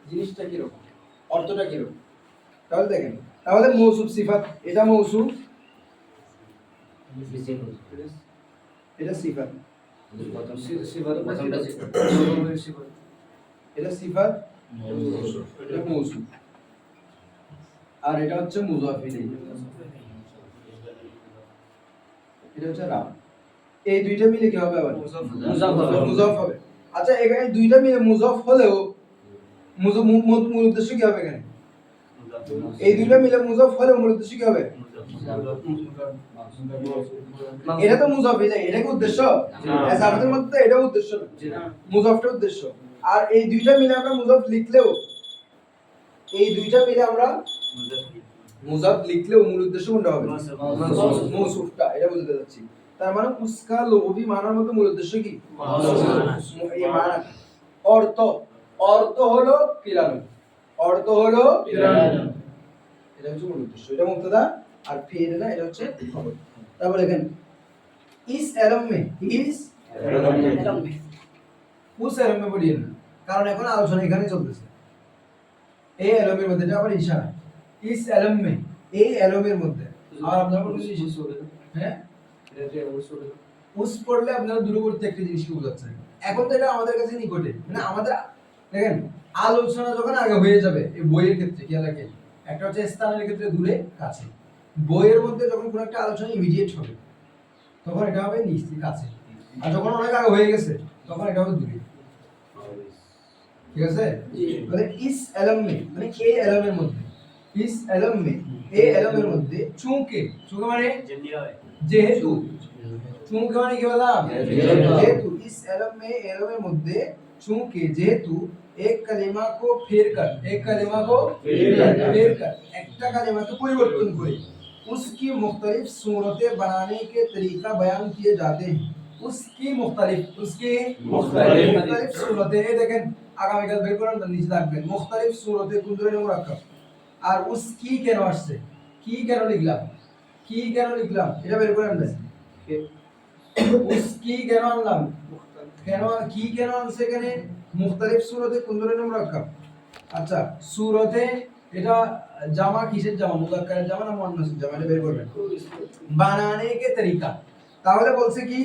জিনিসটা কি রকম অর্থটা কি রকম তাহলে দেখেন তাহলে মৌসুফ সিফাত এটা মৌসুফ এটা সিফাত এটা সিফাত এটা মৌসুফ আর এটা হচ্ছে মুজাফ ইলাইহি এটা হচ্ছে রাব এই দুইটা মিলে কি হবে আবার মুজাফ হবে আচ্ছা এখানে দুইটা মিলে মুজাফ হলেও মূল উদ্দেশ্য কি হবে এখানে এই দুইটা মিলে মুজাফ হলেও মূল উদ্দেশ্য কি হবে এটা তো মুজাফ ইলাইহি এটা কি উদ্দেশ্য এসাফাতের মধ্যে এটা উদ্দেশ্য না মুজাফটা উদ্দেশ্য আর এই দুইটা মিলে আমরা মুজাফ লিখলেও এই দুইটা মিলে আমরা মুজাফ লিখলেও মূল উদ্দেশ্য কোনটা হবে মৌসুফটা এটা বুঝতে যাচ্ছি তার মানে উসকা লুগবি মানার মধ্যে মূল উদ্দেশ্য কি এই মানা অর্থ অর্থ হলো কিরানো অর্থ হলো কিরানো এটা হচ্ছে মূল উদ্দেশ্য এটা মুবতাদা আর ফিল না এটা হচ্ছে খবর তারপর দেখেন ইস এলম মে ইস উস এলম মে বলিয়ে না কারণ এখন আলোচনা এখানে চলতেছে এই এলমের মধ্যে এটা আবার ইশারা ইস এলম মে এই এলমের মধ্যে আর আপনারা বলছেন হ্যাঁ উস পড়লে আপনারা দূরবর্তী একটা জিনিসকে বোঝাচ্ছে এখন তো এটা আমাদের কাছে নিকটে মানে আমাদের দেখেন আলোচনা যখন আগে হয়ে যাবে এই বইয়ের ক্ষেত্রে কি লাগে একটা হচ্ছে স্থানের ক্ষেত্রে দূরে কাছে বইয়ের মধ্যে যখন কোনো একটা আলোচনা ইমিডিয়েট হবে তখন এটা হবে নিশ্চিত কাছে আর যখন অনেক আগে হয়ে গেছে তখন এটা হবে দূরে ঠিক আছে মানে ইস এলম মে মানে এই এলমের মধ্যে ইস এলম মে এই এলমের মধ্যে চুকে চুকে মানে যেহেতু চুকে মানে কি বললাম যেহেতু ইস এলম মে এলমের মধ্যে चूंकि जेहेतु एक कलिमा को फेर कर একটা কালিমাকে পরিবর্তন করে उसकी मुख्तलिफ सूरतें बनाने के तरीका बयान किए जाते हैं उसकी मुख्तलिफ सूरतें ये देखें আগামীকাল বের করেন নিচে রাখবেন মুখতালিফ সূরতে কোন ধরনের মুরাক্কাব আর उसकी কেন আসছে কি কেন লিখলাম এটা বের করেন ভাই उसकी কেন আনলাম কেন কি কেন আনছে এখানে মুখতালিফ সূরতে কোন ধরনের মুরাক্কাব আচ্ছা সূরতে এটা জামা কিসের জামা, মুজাক্কারের জামা না মুয়ান্নাসের জামা, এটা বের করবেন। বানানে কে তরিকা, তাহলে বলছে কি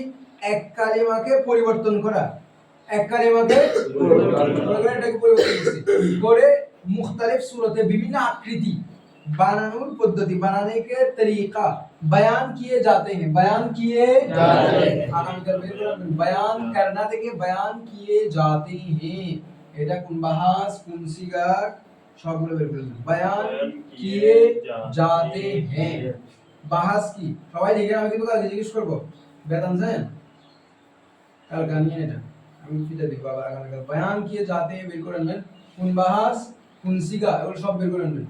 এক কালিমাকে পরিবর্তন করা, এক কালিমাকে এটাকে পরিবর্তন করে মুখতালিফ सूरते বিভিন্ন আকৃতি বানানোর পদ্ধতি, বানানে কে তরিকা बयान किए जाते हैं, बयान किए जाते हैं, बयान करना থেকে बयान किए जाते हैं, এটা কোন বাহাস কোন সিগা সবগুলো বের করে নেন। बयान किए जाते हैं বাহাস কি সবাই লিখে, আমি কিন্তু কালকে জিজ্ঞেস করব বেতন জানেন কালকে নিয়ে এটা আমি ফিটা দিব আবার আগামীকাল। बयान किए जाते हैं বের করে নেন, কোন বাহাস কোন সিগা এগুলো সব বের করে নেন।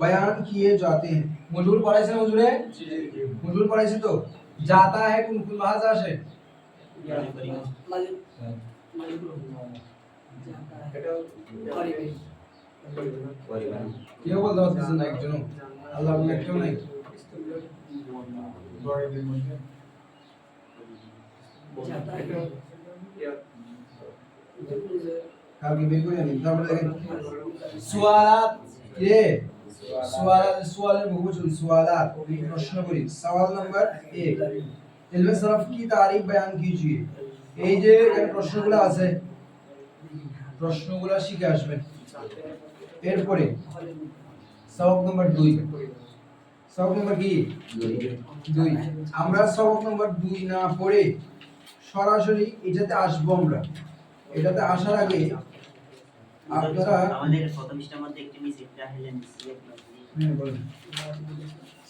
बयान किए जाते हैं মজুর পড়াইছেন, মজুরে মজুর পড়াইছে তো जाता है কোন কোন বাহাস আসে কেউ বলতে পারতেছেন না, একজনও আল্লাহ বলে একটাও নাই। কালকে বের করে আনি, তারপরে দেখেন সুয়ালাত কে সুয়ালের বহুবচন সুয়ালাত, প্রশ্ন করি। সওয়াল নাম্বার 1 ইলমে সরফ কি তারিফ বয়ান कीजिए। এই যে এখানে প্রশ্নগুলো আছে, প্রশ্নগুলো শিখে আসবেন। এরপরে সবক নাম্বার 2, সবক নাম্বার কি 2, আমরা সবক নাম্বার 2 না পড়ে সরাসরি এটাতে আসবো। আমরা এটাতে আসার আগে আপনারা আমাদের প্রথম পৃষ্ঠার মধ্যে একটি মিসিক রাখলেন,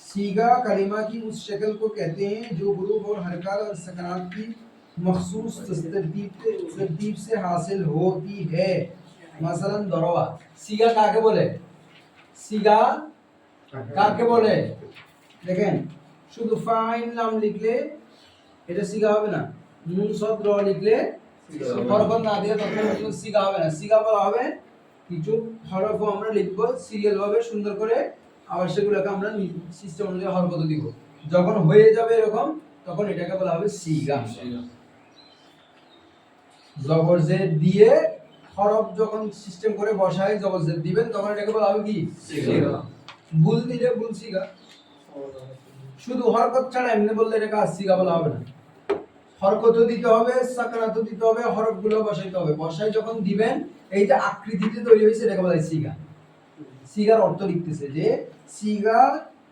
सीगा कलिमा की उस शक्ल को कहते हैं जो हुरूफ और हरकत और सकनात की मखसूस तरतीब से हासिल होती है। मसलन दरवा सीगा काके बोले, सीगा काके बोले দেখেন শুধু ফাইল নাম লিখলে এটা সিগা হবে না, নুন সদ র লিখলে হরফ না দিয়ে তখন সিগা হবে না। সিগা বলা হবে কিছু হরফ আমরা লিখব সিরিয়াল ভাবে সুন্দর করে, আবার সেগুলোকে আমরা সিস্টেম অনুযায়ী হরফ দিব। যখন হয়ে যাবে এরকম তখন এটাকে বলা হবে সিগা। জবর জেদ দিয়ে হরফ যখন সিস্টেম করে বসায় জবর জেদ দিবেন তখন এটাকে বলা হবে কি সিগা। ভুল দিলে ভুল সিগা, শুধু হরকত ছাড়া এমনি বললে এটাকে সিগা বলা হবে না। হরকতও দিতে হবে, সাকানাতও দিতে হবে, হরফগুলো বসাইতে হবে। বসাই যখন দিবেন এই যে আকৃতিতে তৈরি হয়েছে এটাকে বলা হয় সিগা। সিগার অর্থ লিখতেছে যে সিগা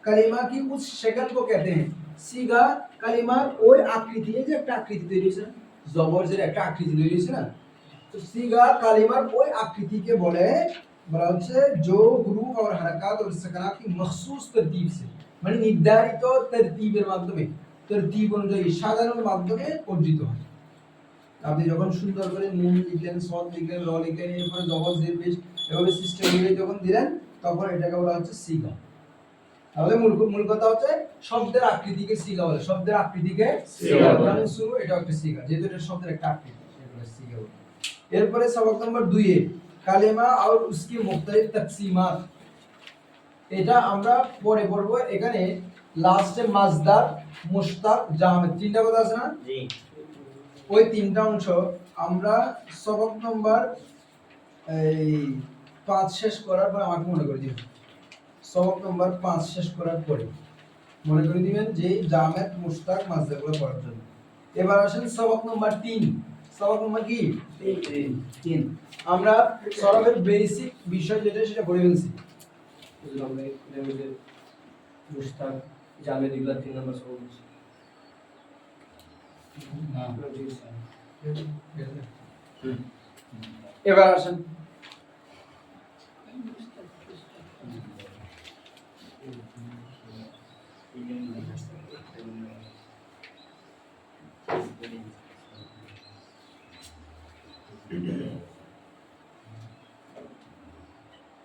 কালিমা কি উস শক্ল কো कहते हैं। সিগা কালিমার ওই আকৃতি, এই যে একটা আকৃতি তৈরি হয়েছে না, জবর যে একটা আকৃতি তৈরি হয়েছে না, তো সিগা কালিমার ওই আকৃতিকে বলা হচ্ছে जो হুরুফ और हरकत और सकनात की मखसूस तरतीब से, মানে নির্ধারিত তরতিবের মাধ্যমে, তরতিব অনুযায়ী সাধারণ মাধ্যমে অর্জিত হয়। আপনি যখন সুন্দর করে নুন লিখলেন, সদ লিখলেন, র লিখলেন, এরপরে জবর জের পেশ এভাবে সিস্টেম অনুযায়ী যখন দিলেন তখন এটাকে বলা হচ্ছে সিগা। তাহলে মূল কথা হচ্ছে শব্দের আকৃতিকে সিগা বলে, শব্দের আকৃতিকে সিগা বলে। শুরু এটা একটা সিগা, যেহেতু এটা শব্দের একটা আকৃতি এটা সিগা বলে। এরপরে সবক নাম্বার 2 এ কালেমা আর उसकी मुख्तलिफ तकसीमात, এটা আমরা পরে পড়ব। এখানে লাস্টে মাজদার মুশতাক জামিদ তিনটা কথা আছে না, জি ওই তিনটা অংশ আমরা সবক নাম্বার 5 শেষ করার পর আমাকে মনে করে দিবেন। সবক নাম্বার 5 শেষ করার পরে মনে করে দিবেন যে জামিদ মুশতাক মাজদারগুলো পড়ার জন্য। এবার আসেন সবক নাম্বার 3। সবক নাম্বার কি 3। আমরা সরফের বেসিক বিষয় যেটা সেটা পড়ে ফেলছি। আমরা মুশতাক জামেদ এগুলা 3 নাম্বার সবক না। এবার আসেন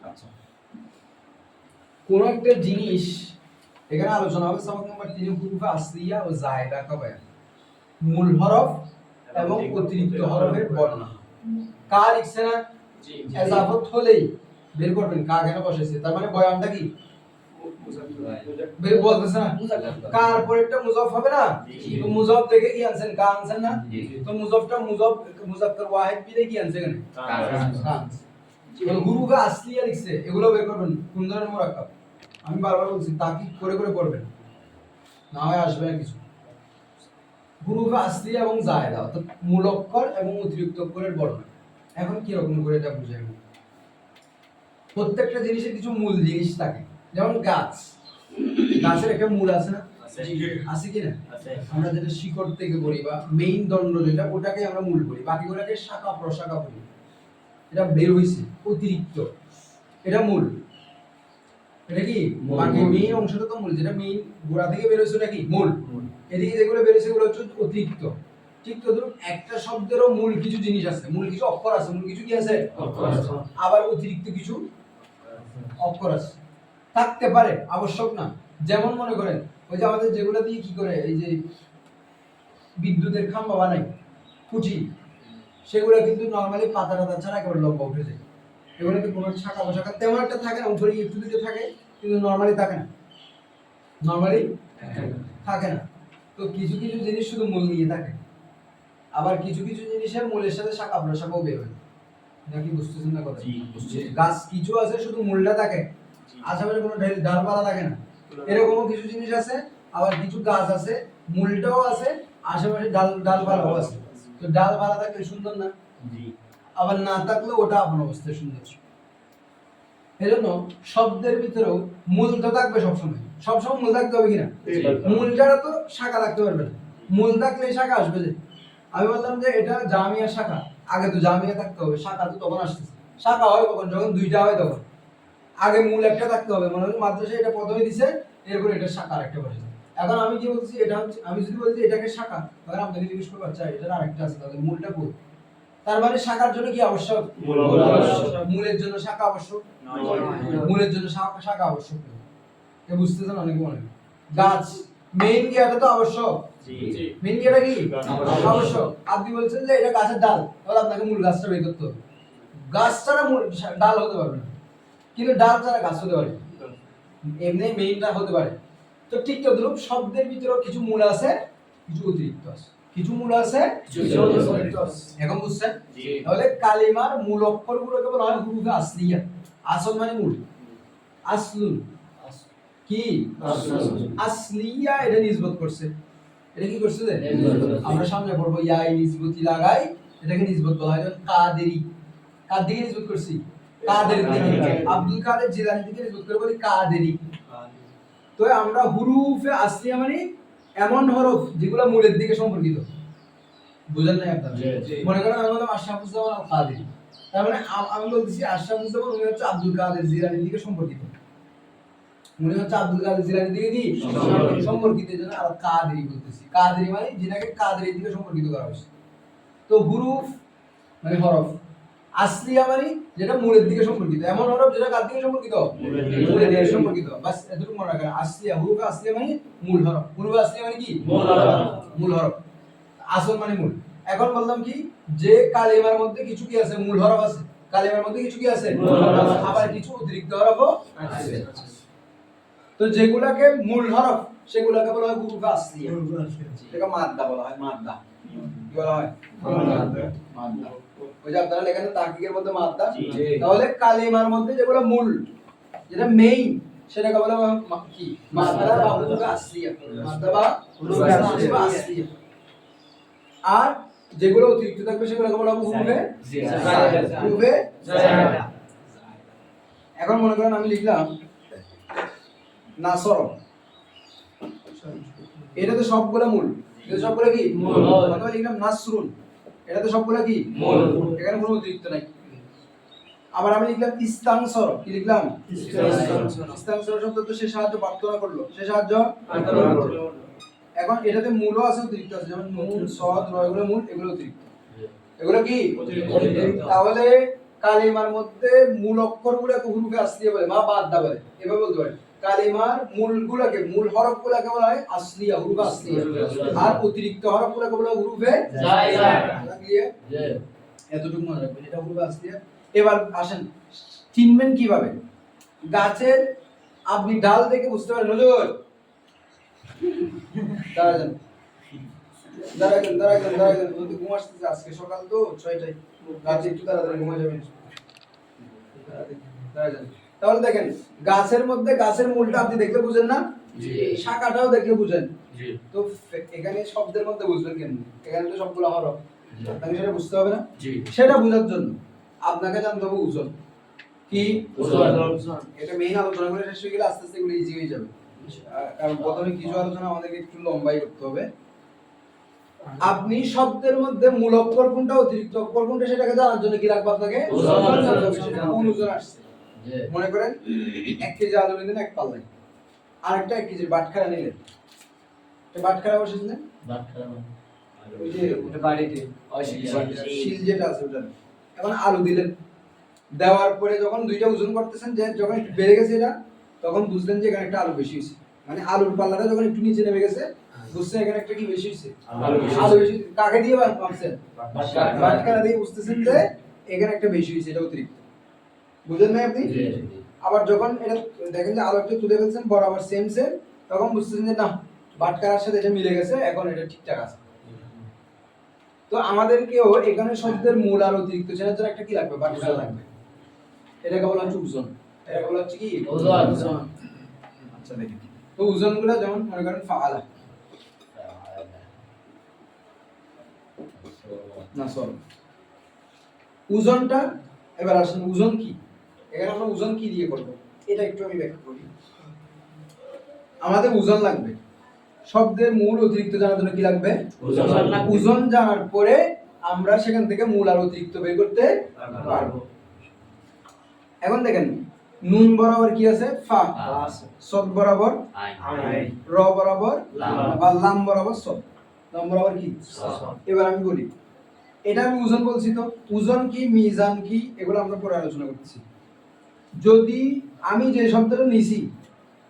আচ্ছা, কোন একটা জিনিস এখানে আলোচনা হবে সবক নাম্বার 3 হুরুফে আসলিয়া ও জায়েদা কা বয়ান, মূল হরফ এবং অতিরিক্ত হরফের বর্ণনা। কা লিখছে না, ইজাফত হলেই বের করবেন কা কেন বসেছে, তার মানে বয়ানটা কি বের বলতেছে না, কার পরেরটা মুজাফ হবে না, তো মুজাফ থেকে কি আনছেন কা আনছেন না, তো মুজাফটা মুজাফ মুজাক্কার ওয়াহিদ বিলে কি আনছেন এখানে কা। হুরুফে আসলিয়া লিখছে, এগুলো বের করবেন কোন ধরনের মুরাক্কাব। আমি বারবার বলছি তাকিদ করে করে পড়বেন, না হয় আসবে না কিছু। হুরুফে আসলিয়া এবং জায়েদা অর্থাৎ মূল অক্ষর এবং অতিরিক্ত অক্ষরের বর্ণনা। এখন কি রকম করে এটা বুঝাই? প্রত্যেকটা জিনিসের কিছু মূল জিনিস থাকে, যেমন গাছ, গাছের একটা মূল আছে না? আছে কি না? আমরা যেটা শিকড় থেকে বলি বা মেইন দণ্ড যেটা, ওটাকে আমরা মূল বলি, বাকিগুলোকে শাখা প্রশাখা বলি। এটা বের হইছে অতিরিক্ত, এটা মূল। এটা কি বাকি মেইন অংশটা তো মূল, যেটা মেইন গোড়া থেকে বের হইছে ওটা কি মূল। এদিকে যেগুলো বের হইছে এগুলো হচ্ছে অতিরিক্ত। ঠিক তো ধরুন একটা শব্দেরও মূল কিছু জিনিস আছে, মূল কিছু অক্ষর আছে, মূল কিছু কি আছে অক্ষর আছে, আবার অতিরিক্ত কিছু অক্ষর আছে, থাকতে পারে, আবশ্যক না। যেমন মনে করেন ওই যে আমাদের যেগুলো দিয়ে কি করে এই যে বিদ্যুতের খাম্বা বানাই, খুঁটি, সেগুলো কিন্তু নরমালি পাতা টাতা ছাড়া একেবারে লম্বা উঠে যায়। এগুলোতে কোনো শাখা পোশাখা তেমন একটা থাকে না, উপরে একটু দিতে থাকে, কিন্তু নরমালি থাকে না, নরমালি থাকে না। তো কিছু কিছু জিনিস শুধু মূল নিয়ে থাকে, আবার কিছু কিছু জিনিসের মূলের সাথে শাখা প্রশাখাও বের হয়। নাকি বুঝতেছেন না কথা? গাছ কিছু আছে শুধু মূলটা থাকে, আশেপাশে কোনো ডালপালা থাকে না। এরকমও কিছু জিনিস আছে, আবার কিছু গাছ আছে মূলটাও আছে, আশেপাশে ডালপালাও আছে। তো ডালপালা থাকলে সুন্দর না, আবার না থাকলে ওটা আপন অবস্থায় সুন্দর। এজন্য শব্দের ভিতরেও মূল তো থাকবে সবসময়, সবসময় মূল থাকতে হবে কিনা? মূল ছাড়া তো শাখা থাকতে পারবে না, মূল থাকলে শাখা আসবে। যে আমি বললাম যে এটা জামিয়া শাখা, আগে তো জামিয়া থাকতে হবে, শাখা তো তখন আসতেছে। শাখা হয় কখন? যখন দুইটা হয় তখন। আগে মূল একটা থাকতে হবে, মানে হচ্ছে মাদ্রাসায় এটা প্রথমে দিছে, এরপর এটা শাখা আরেকটা বসে। এখন আমি কি বলছি, এটা হচ্ছে আমি যদি বলছি এটাকে শাখা, তখন আপনাকে জিজ্ঞেস করবো আচ্ছা এটার আরেকটা আছে, তাহলে মূলটা কই? তার মানে শাখার জন্য কি আবশ্যক? মূলের জন্য শাখা আবশ্যক, মূলের জন্য শাখা আবশ্যক। এ বুঝতেছেন অনেকে মনে হয়। গাছ মেইন গিয়াটা তো আবশ্যক, মেইন গিয়াটা কি আবশ্যক। আপনি বলছেন যে এটা গাছের ডাল, তাহলে আপনাকে মূল গাছটা বের করতে হবে। গাছ ছাড়া মূল ডাল হতে পারবে না, কিন্তু ডাল ছাড়া গাছ হতে পারে, এমনি মেইনটা হতে পারে। তো ঠিক তো ধরুন শব্দের ভিতরেও কিছু মূল আছে, কিছু অতিরিক্ত আছে, কিছু মূল আছে, কিছু অতিরিক্ত আছে। এখন বুঝছেন? তাহলে কালিমার মূল অক্ষরগুলোকে বলা হয় হুরুফে আসলিয়া। আসল মানে মূল, আসলুন কি আসলিয়া, এটা নিসবত করছে। এটা কি করছে? আমরা সামনে পড়বো ইয়া নিসবতি লাগাই, এটাকে নিসবত বলা হয়। যেমন কাদেরি, কার দিকে নিসবত করছি? কাদের দিকে। আব্দুল কাদের জিলানী দিকে নিসবত করে বলি কাদেরি। তো আমরা হুরুফে আসলিয়া মানে এমন হরফ যেগুলো মূলের দিকে সম্পর্কিত। বুঝেন না আপনারা? মনে করেন আমি বললাম আশরাফুজ্জামান আল কাদেরি, তার মানে আমি বলতেছি আশরাফুজ্জামান উনি হচ্ছে আব্দুল কাদের জিলানীর দিকে সম্পর্কিত, উনি হচ্ছে আব্দুল কাদের জিলানীর দিকে কি সম্পর্কিত। এজন্য আল কাদেরি বলতেছি। কাদেরি মানে যেটাকে কাদেরের দিকে সম্পর্কিত করা হয়েছে। তো হুরুফ মানে হরফ, আসলিয়া মানে যেটা মূলের দিকে সম্পর্কিত, এমন হরফ যেটা কার দিকে সম্পর্কিত? মূলের দিকে সম্পর্কিত। বাস এতটুকু মনে রাখবেন। আসলিয়া, হুরুফ আসলিয়া মানে মূল হরফ, হুরুফ আসলিয়া মানে কি মূল হরফ, আসল মানে মূল। এখন বললাম কি যে কালিমার মধ্যে কিছু কি আছে? মূল হরফ আছে। কালিমার মধ্যে কিছু কি আছে? আবার কিছু অতিরিক্ত হরফও আছে। তো যেগুলাকে মূল হরফ সেগুলাকে বলা হয় হুরুফ আসলিয়া, এটাকে মাদ্দা বলা হয়। মাদ্দা কি বলা হয়? মাদ্দা। ওই যে আপনারা লেখেন তাহকিকের মধ্যে মাদ্দা। তাহলে কালিমার মধ্যে যেগুলো মূল, যেটা মেইন, সেটাকে বলা হয় কি? মাদ্দা বা হুরুফ আসলিয়া। মাদ্দা বা হুরুফ আসলিয়া। আর যেগুলো অতিরিক্ত থাকবে সেগুলোকে বলা হবে হুরুফে জায়েদা। হুরুফে জায়েদা। এখন মনে করেন আমি লিখলাম নাসর, এটা তো সবগুলো মূল, এটা সবগুলো কি মূল। অথবা লিখলাম নাসরুন, এটা তো সবগুলো কি মূল, এখানে কোনো অতিরিক্ত নাই। আবার আমি লিখলাম ইস্তানসর, কি লিখলাম? ইস্তানসর শব্দ তো সে সাহায্য প্রার্থনা করলো, সে সাহায্য প্রার্থনা করলো। এখন এটাতে মূলও আছে অতিরিক্ত আছে, যেমন নুন সদ র, এগুলো মূল, এগুলো অতিরিক্ত, এগুলো কি অতিরিক্ত। তাহলে কালিমার মধ্যে মূল অক্ষরগুলোকে হুরুফে আসলিয়া বলে বা মাদ্দা বলে, এভাবে বলতে পারেন। কালিমার মূলগুলোকে, মূল হরফগুলোকে বলা হয় আসলিয়া, হুরুফ আসলিয়া। আর অতিরিক্ত হরফগুলোকে বলা হয় হুরুফে জায়েদা। ক্লিয়ার? এতটুকু মনে রাখবেন, এটা হুরুফে আসলিয়া। এবার আসেন চিনবেন কিভাবে? গাছের আপনি ডাল দেখে বুঝতে পারেন। হুজুর দাঁড়ান দাঁড়ান দাঁড়ান দাঁড়ান, ঘুম আসতেছে, আজকে সকাল তো 6টায়, রাতে একটু তাড়াতাড়ি ঘুমা যাবেন। তারা জানে। তাহলে দেখেন গাছের মধ্যে গাছের মূলটা আপনি দেখলে বুঝেন না, জি শাখাটাও দেখলে বুঝেন। জি তো এখানে শব্দের মধ্যে বুঝবেন কেমন, এখানে তো সবগুলো হরফ, জি আপনাকে সেটা বুঝতে হবে না। জি সেটা বোঝার জন্য আপনাকে জানতে হবে ওজন কি। ওজন। এটা মেইন আলোচনা করে শেষ হয়ে গেলে আস্তে আস্তে এগুলো ইজি হয়ে যাবে। কারণ প্রথমে কিছু আলোচনা আমাদেরকে একটু লম্বাই করতে হবে। আপনি শব্দের মধ্যে মূল অক্ষর কোনটা অতিরিক্ত অক্ষর কোনটা সেটাকে জানার জন্য কি লাগবে আপনাকে? ওজন। জানতে হবে সেটা কোন ওজন আসছে। জি মনে করেন 1 কেজি আলু নিলেন এক পাল্লায়, আরেকটা 1 কেজি বাটখারা নিলেন, তো বাটখারা বসেছিলেন বাট খারাপ ওই যে ওটা বাড়িতে শিল যেটা আছে ওটা, এখন আলু দিলেন, দেওয়ার পরে যখন দুইটা ওজন করতেছেন, যে যখন একটু বেড়ে গেছে এটা, তখন বুঝলেন যে এখানে একটা আলু বেশি হয়েছে, মানে আলুর পাল্লাটা যখন একটু নিচে নেমে গেছে বুঝছেন এখানে একটা কি বেশি হয়েছে, আলু বেশি। কাকে দিয়ে মাপছেন? বাটখারা দিয়ে বুঝতেছেন যে এখানে একটা বেশি হয়েছে, এটা অতিরিক্ত। বুঝলেন না আপনি? জি আবার যখন এটা দেখেন যে আলু একটা তুলে ফেলছেন বরাবর সেম সেম, তখন বুঝতেছেন যে না বাটখারার সাথে এটা মিলে গেছে, এখন এটা ঠিকঠাক আছে। তো আমাদেরকেও এখানে শব্দের মূল আর অতিরিক্ত চেনার জন্য একটা কি লাগবে? বাটখারা লাগবে। এটাকে বলা হচ্ছে ওজন। এটাকে বলা হচ্ছে কি? ওজন। আচ্ছা দেখেন, তো ওজনগুলো যেমন মনে করেন ফাআলা না সর, ওজনটা এবার আসেন ওজন কি, এখানে আমরা ওজন কি দিয়ে করব এটা একটু আমি ব্যাখ্যা করি। আমাদের ওজন লাগবে, শব্দের মূল অতিরিক্ত জানার জন্য কি লাগবে? ওজন লাগবে। ওজন জানার পরে আমরা সেখান থেকে মূল আর অতিরিক্ত বের করতে পারবো। এখন দেখেন নুন বরাবর কি আছে? ফা, সদ বরাবর আইন র বরাবর লাম। বা লাম বরাবর সদ, লাম বরাবর কি? এবার আমি বলি, এটা আমি ওজন বলছি, তো ওজন কি মিজান কি এগুলো আমরা পরে আলোচনা করতেছি। যদি আমি যে শব্দটা নিছি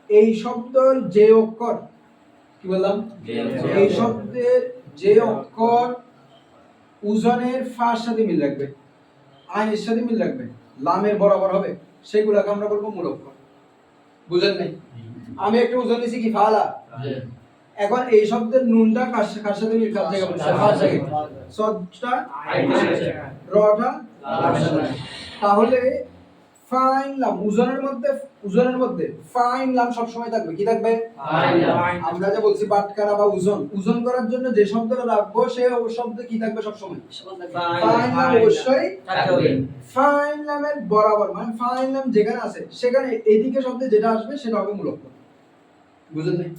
এই শব্দের যে অক্ষর কি বললাম, এই শব্দের যে অক্ষর ওজনের ফার সাথে মিল রাখবে, আইনের সাথে মিল রাখবে, লামের বরাবর হবে, সেগুলোকে আমরা বলবো মূল অক্ষর। বুঝেন নাই? আমি একটা ওজন নিছি কি ফালা, জি এখন এই শব্দের নুনটা কার সাথে মিল, কার জায়গা বলছে? ফার জায়গা, সদটা রটা লামের সাথে। তাহলে ফাইন লাম ওজনের মধ্যে ফাইন লাম সব সময় থাকবে, কি থাকবে? আমরা যে বলছি বাটখারা বা ওজন করার জন্য যে শব্দটা রাখবো সেই শব্দ কি থাকবে সব সময়? ফাইন লাম অবশ্যই থাকবে। ফাইন লামের বরাবর, মানে ফাইন লাম যেখানে আছে সেখানে এইদিকে শব্দে যেটা আসবে সেটা হবে মূল অক্ষর। বুঝলেন নাই?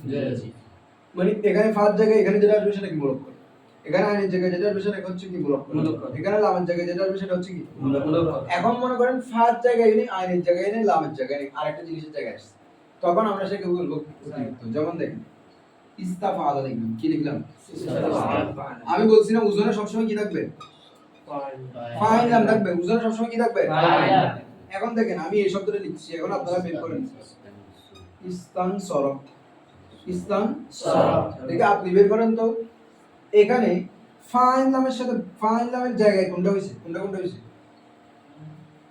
জি মানে এখানে ফার জায়গায় এখানে যেটা আসবে সেটা কি মূল অক্ষর, এখানে আইনের জায়গায় যেটা আসবে সেটা হচ্ছে কি মূল অক্ষর, এখানে লামের জায়গায় যেটা আসবে সেটা হচ্ছে কি মূল অক্ষর। এখন মনে করেন ফার জায়গায় নেই, আইনের জায়গায় নেই, লামের জায়গায় নেই, আরেকটা জিনিসের জায়গায় আসছে, তখন আমরা সেটাকে বলবো অতিরিক্ত। যেমন দেখেন ইস্তাফা আলা লিখলাম, কি লিখলাম? আমি বলছি না ওজনে সবসময় কি থাকবে? ফাইন লাম থাকবে, ওজনে সবসময় কি থাকবে? এখন দেখেন আমি এই শব্দটা লিখছি, এখন আপনারা বের করেন ইস্তান সরফ, ইস্তান সরফ, দেখে আপনি বের করেন তো এখানে ফাইন লামের সাথে ফাইন লামের জায়গায় কোনটা হয়েছে, কোনটা হয়েছে?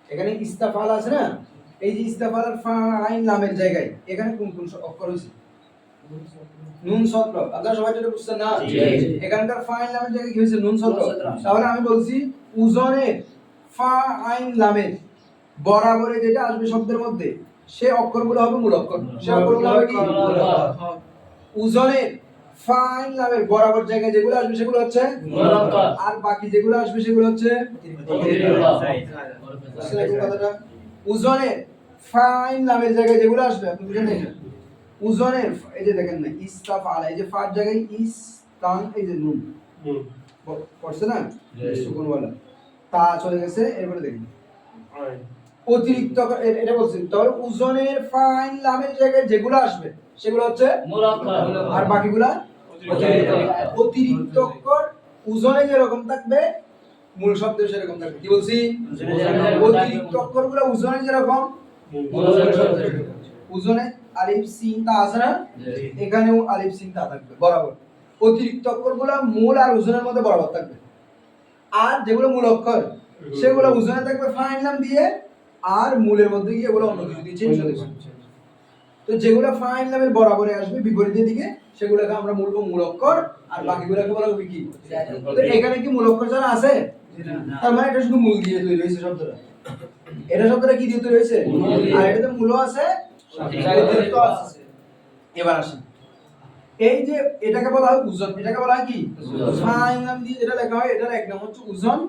এখানে ইস্তাফাল আছে না, এই যে ইস্তাফাল আর ফাইন লামের জায়গায় এখানে কোন কোন অক্ষর হয়েছে? নুন সদর। আপনারা সবাই যেটা বুঝছেন না, এখানকার ফাইন লামের জায়গায় কি হয়েছে? নুন সদর। তাহলে আমি বলছি ওজনের ফাইন লামের বরাবরে যেটা আসবে শব্দের মধ্যে সেই অক্ষরগুলো হবে মূল অক্ষর, সেই অক্ষরগুলো হবে কি? ওজনের ফাইন লামের বরাবর জায়গায় যেগুলো আসবে সেগুলো হচ্ছে মূল অক্ষর। আর বাকি যেগুলো আসবে সেগুলো হচ্ছে কথাটা। ওজনের ফাইন লামের জায়গায় যেগুলো আসবে আপনি বুঝেন এটা, ওজনের এই যে দেখেন না ইস্তাফাল, এই যে ফার জায়গায় ইস্তান, এই যে নুন পড়ছে না সুকুন ওয়ালা, তা চলে গেছে, এরপরে দেখেন অতিরিক্ত এটা বলছি। তাহলে ওজনের ফাইন লামের জায়গায় যেগুলো আসবে সেগুলো হচ্ছে মূল অক্ষর। আর বাকিগুলা অতিরিক্ত। অতিরিক্ত অক্ষর ওজনে যেরকম থাকবে মূল শব্দে সেরকম থাকবে। কি বলছি? অতিরিক্ত অক্ষরগুলো ওজনে যেরকম ওজনে আলিফ সিন তা আছে না, এখানেও আলিফ সিন তা থাকবে বরাবর। অতিরিক্ত অক্ষরগুলো মূল আর ওজনের মধ্যে বরাবর থাকবে, আর যেগুলো মূল অক্ষর সেগুলো ওজনে থাকবে ফাইন লাম দিয়ে, আর মূলের মধ্যে গিয়ে এগুলো অন্য কিছু দিয়ে চেঞ্জ হয়ে যাবে। তো যেগুলো ফাইন লামের বরাবরে আসবে বিপরীতের দিকে সেগুলোকে আমরা বলবো মূল অক্ষর, আর বাকিগুলোকে বলা হবে কি? তো এখানে কি মূল অক্ষর যারা আছে তার মানে এটা শুধু মূল দিয়ে তৈরি হয়েছে শব্দটা। এটা শব্দটা কি দিয়ে তৈরি হয়েছে? আর এটাতে মূল আছে, অতিরিক্ত আছে। এবার আসি, এই যে এটাকে বলা হয় ওজন, এটাকে বলা হয় কি? ফাইল নাম দিয়ে যেটা লেখা হয়, এটার এক নাম হচ্ছে ওজন,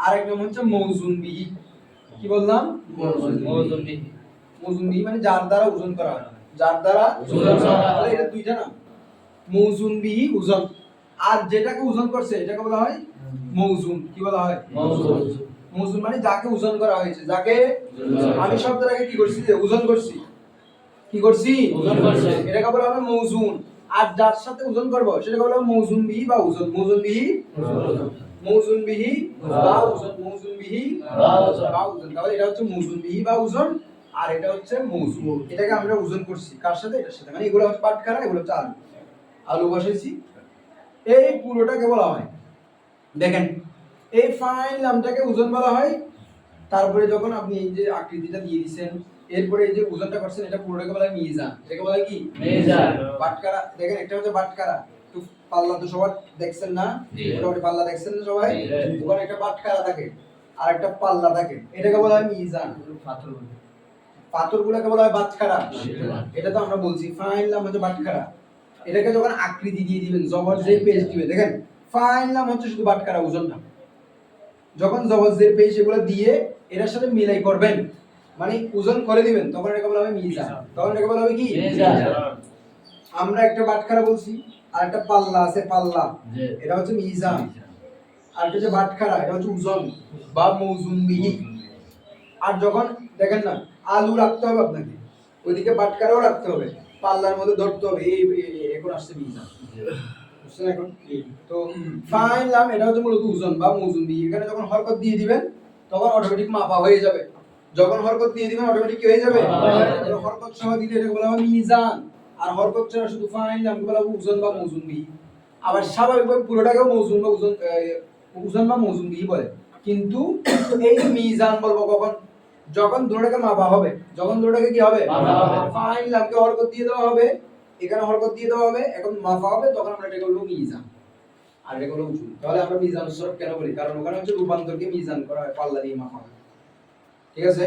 আর এক নাম হচ্ছে মৌজুন বিহি। কি বললাম? মৌজুন বিহি। মৌজুন বিহি মানে যার দ্বারা ওজন করা হয়, যার দ্বারা ওজন করা হয়। তাহলে এটা দুইটা নাম, মৌজুন বিহি, ওজন। আর যেটাকে ওজন করছে এটাকে বলা হয় মৌজুন। কি বলা হয়? মৌজুন। মৌজুন মানে যাকে ওজন করা হয়েছে, যাকে আমি শব্দটাকে কি করছি? যে ওজন করছি। কি করছি? ওজন করছি। এটাকে বলা হবে মৌজুন। আর যার সাথে ওজন করব সেটাকে বলা হবে মৌজুন বিহি বা ওজন। মৌজুন বিহি, মৌজুন বিহি বা ওজন। মৌজুন বিহি বা ওজন। তাহলে এটা হচ্ছে মৌজুন বিহি বা ওজন, আর এটা হচ্ছে মৌজুন। এটাকে আমরা ওজন করছি কার সাথে? এটার সাথে। মানে এগুলো হচ্ছে পাটখারা, এগুলো হচ্ছে আলু। আলু বসাইছি, এই পুরোটাকে বলা হয়, দেখেন এই ফাইল নামটাকে ওজন বলা হয়। তারপরে যখন আপনি এই যে আকৃতিটা দিয়ে দিবেন, এরপরে এই যে ওজনটা করছেন, এটা পুরোটাকে বলা হয় মিজান। এটাকে বলা হয় কি? মিজান। বাটখারা। দেখেন একটা হচ্ছে বাটখারা, তো পাল্লা তো সবাই দেখছেন না? মোটামুটি পাল্লা দেখছেন না সবাই? ওখানে একটা বাটখারা থাকে আর একটা পাল্লা থাকে, এটাকে বলা হয় মিজান। পাথরগুলোকে বলা হয় বাটখারা। এটা তো আমরা বলছি ফাইল নাম হচ্ছে বাটখারা। এটাকে যখন আকৃতি দিয়ে দিবেন, জবর যে পেজ দিবে, দেখেন ফাইল নাম হচ্ছে শুধু বাটখারা, ওজনটা। যখন জবর যে পেজ এগুলো দিয়ে এটার সাথে মিলাই করবেন, মানে ওজন করে দিবেন, তখন এটাকে বলা হবে মিজান। তখন এটাকে বলা হবে কি? মিজান। আমরা একটা বাটখারা বলছি, আর একটা পাল্লা আছে, পাল্লা, এটা হচ্ছে মিজান। আর এটা হচ্ছে বাটখারা, এটা হচ্ছে ওজন বা মৌজুন বিহি। আর যখন দেখেন না, আলু রাখতে হবে আপনাকে, ওইদিকে বাটখারাও রাখতে হবে, পাল্লার মধ্যে ধরতে হবে, এই এখন আসছে মিজান। বুঝছেন এখন? তো ফাইল নাম এটা হচ্ছে মূলত ওজন বা মৌজুন বিহি। এখানে যখন হরকত দিয়ে দিবেন তখন অটোমেটিক মাপা হয়ে যাবে। যখন হরকত দিয়ে দিবেন অটোমেটিক কি হয়ে যাবে? হরকত সহ দিলে এটাকে বলা হয় মিজান। আর হরকত ছাড়া শুধু ফাইল নামকে বলা হবে ওজন বা মৌজুন বিহি। আবার স্বাভাবিকভাবে পুরোটাকেও মৌজুন বা ওজন, ওজন বা মৌজুন বিহি বলে। কিন্তু এই যে মিজান বলবো কখন? যখন দুটোটাকে মাপা হবে। যখন দুটোটাকে কি হবে? মাপা হবে। ফাইল নামকে হরকত দিয়ে দেওয়া হবে, এখানে হরকত দিয়ে দেওয়া হবে, এখন মাপা হবে, তখন আমরা এটাকে বলবো মিজান। আর এটা হলো ওজন। তাহলে আমরা মিজান সরফ কেন বলি? কারণ ওখানে হচ্ছে রূপান্তরকে মিজান করা হয়, পাল্লা দিয়ে মাপা হয়। ঠিক আছে?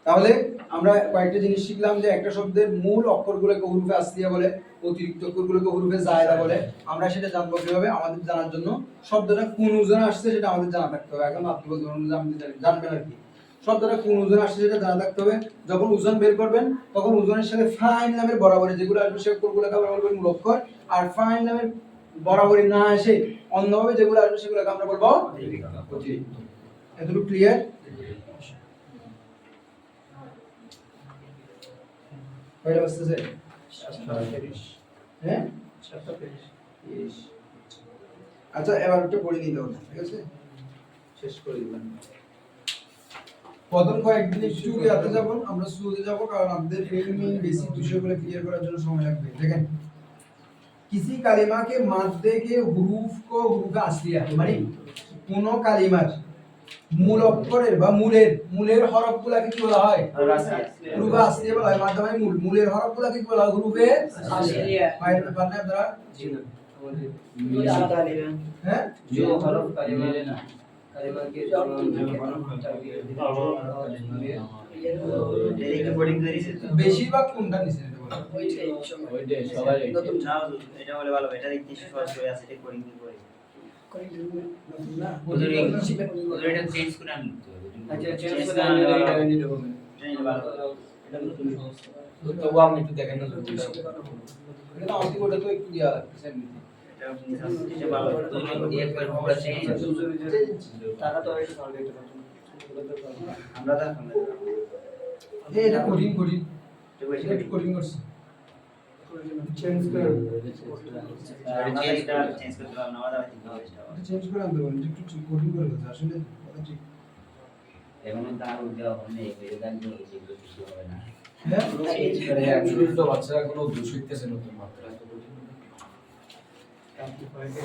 তাহলে আমরা কয়েকটা জিনিস শিখলাম, যে একটা শব্দের মূল অক্ষরগুলোকে হুরুফে আসলিয়া বলে, অতিরিক্ত অক্ষরগুলোকে হুরুফে জায়েদা বলে। আমরা সেটা জানবো কিভাবে? আমাদের জানার জন্য শব্দটা কোন ওজনে আসছে সেটা আমাদের জানা থাকতে হবে। এখন আপনি বলতে জানবেন আর কি, শব্দটা কোন ওজনে আসছে সেটা জানা থাকতে হবে। যখন ওজন বের করবেন তখন ওজনের সাথে ফাইল নামের বরাবরই যেগুলো আসবে সেই অক্ষরগুলোকে আমরা বলবো মূল অক্ষর, আর ফাইল নামের বরাবরই না আসে অন্যভাবে যেগুলো আসবে সেগুলোকে আমরা বলবো অতিরিক্ত। এতটুকু ক্লিয়ার? কয়টা বাজতেছে? হ্যাঁ, 7:30। আচ্ছা, এবার একটা পড়ে নিতে হবে, ঠিক আছে? শেষ করে দিলাম। প্রথম কয়েকদিন একটু ইয়াতে যাব, আমরা শুরুতে যাব, কারণ আমাদের মেইন বেসিক বিষয়গুলো ক্লিয়ার করার জন্য সময় লাগবে। দেখেন, किसी कालिमा के मादे के হুরুফ को হুরুফ আসলিয়া, মানে কোন কালিমার মূল অক্ষরের বা মূলের হরফগুলোকে কি বলা হয়? হুরুফে আসলিয়া বলা হয়। মাধ্যমে মূলের হরফগুলোকে কি বলা হয়? হুরুফে আসলিয়া। বাইরে পারলে আপনারা? জি না, হ্যাঁ, जो हरफ कलिमा ना कलिमा के जो রেকর্ডিং করেছে তো বেশিরভাগ কোনটা নিছেন এটা বলেন? ওইটাই সবাই নতুন নাও এটা বলে ভালো, এটা দেখতে সহজ হয়ে আছে রেকর্ডিং করে নতুন না ওদের এটা চেঞ্জ করে আনতে হবে। আচ্ছা, চেঞ্জ করে আনলে এটা নিতে হবে। এটা ভালো এটা নতুন সমস্যা। তবু আপনি একটু দেখেন না এটা অতি ওটা তো একটু দেয়া লাগছে এমনি। এটা ভালো একবার পুরো চেঞ্জ টাকা তো এটা সলভ করতে পারবো। আমরা দেখুন এটা কঠিন তো বেশি এটা কঠিন করছে। চেঞ্জ করে চেঞ্জ করতে হবে না, আমাদের ঠিক হবে এটা এটা চেঞ্জ করে আনতে পারেন, একটু কঠিন করে দিতে আসলে কথা ঠিক। এখন তার দেওয়া হবে এই গান তো যেগুলো কিছু হবে না। হ্যাঁ, অ্যাকচুয়ালি তো বাচ্চারা কোনো দোষ শিখতেছে নতুন মাত্রা আপনি পয়কে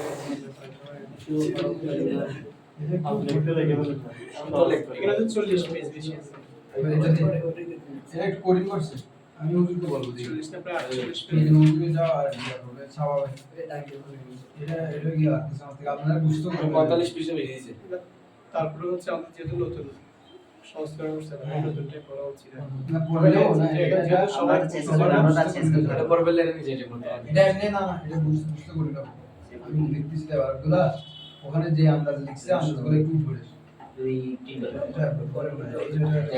আপনি লিখতে দেখে বলুন এখানে তো 40 পেজ বেশি আছে। এটা একটু কঠিন করছে। আমি হুজুরকে বলবো যে 40 না প্রায় 48 এই যে হুজুরে যাওয়া আর কি হবে স্বাভাবিক এটা কি লাগতেছে আমার থেকে আপনারা বুঝতে পারবেন 45 পিসে বেরিয়ে দিয়েছে। তারপরে হচ্ছে আমাদের যেহেতু নতুন সংস্কার করছে না নতুনটাই করা উচিত না পড়লেও না এটা এটা সবাই আমরা চেষ্টা করব। এটা পরে বললে এটা নিজে এটা করতে হবে। এটা এমনি না না এটা বুঝতে করি না আমি দেখতেছি ব্যাপারগুলা ওখানে যে আন্দাজ লিখছে আন্দাজগুলো একটু ধরে দুই তিন এটা পরে বলে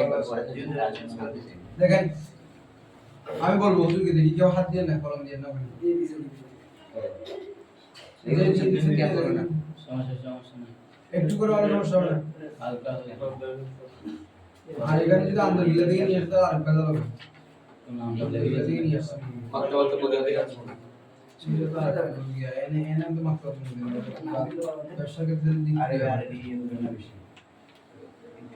একবার পরে যদি রাজন বলতে দেখেন আমি বলবো হুজুরকে দেখি কেউ হাত দিয়ে না কলম দিয়ে না একটু করে অনেক সমস্যা হবে না। আর এখানে যদি আন্দাজ গিলা দিয়ে নিয়ে আসতে আর কাজ হবে গিলা দিয়ে নিয়ে আসতে মাত্র বলতে বলে দিই আছে। সেটা তো আর গিয়া এনে এনে তো মাত্র ব্যবসা ক্ষেত্রে দিক আরে আরে দিয়ে না বেশি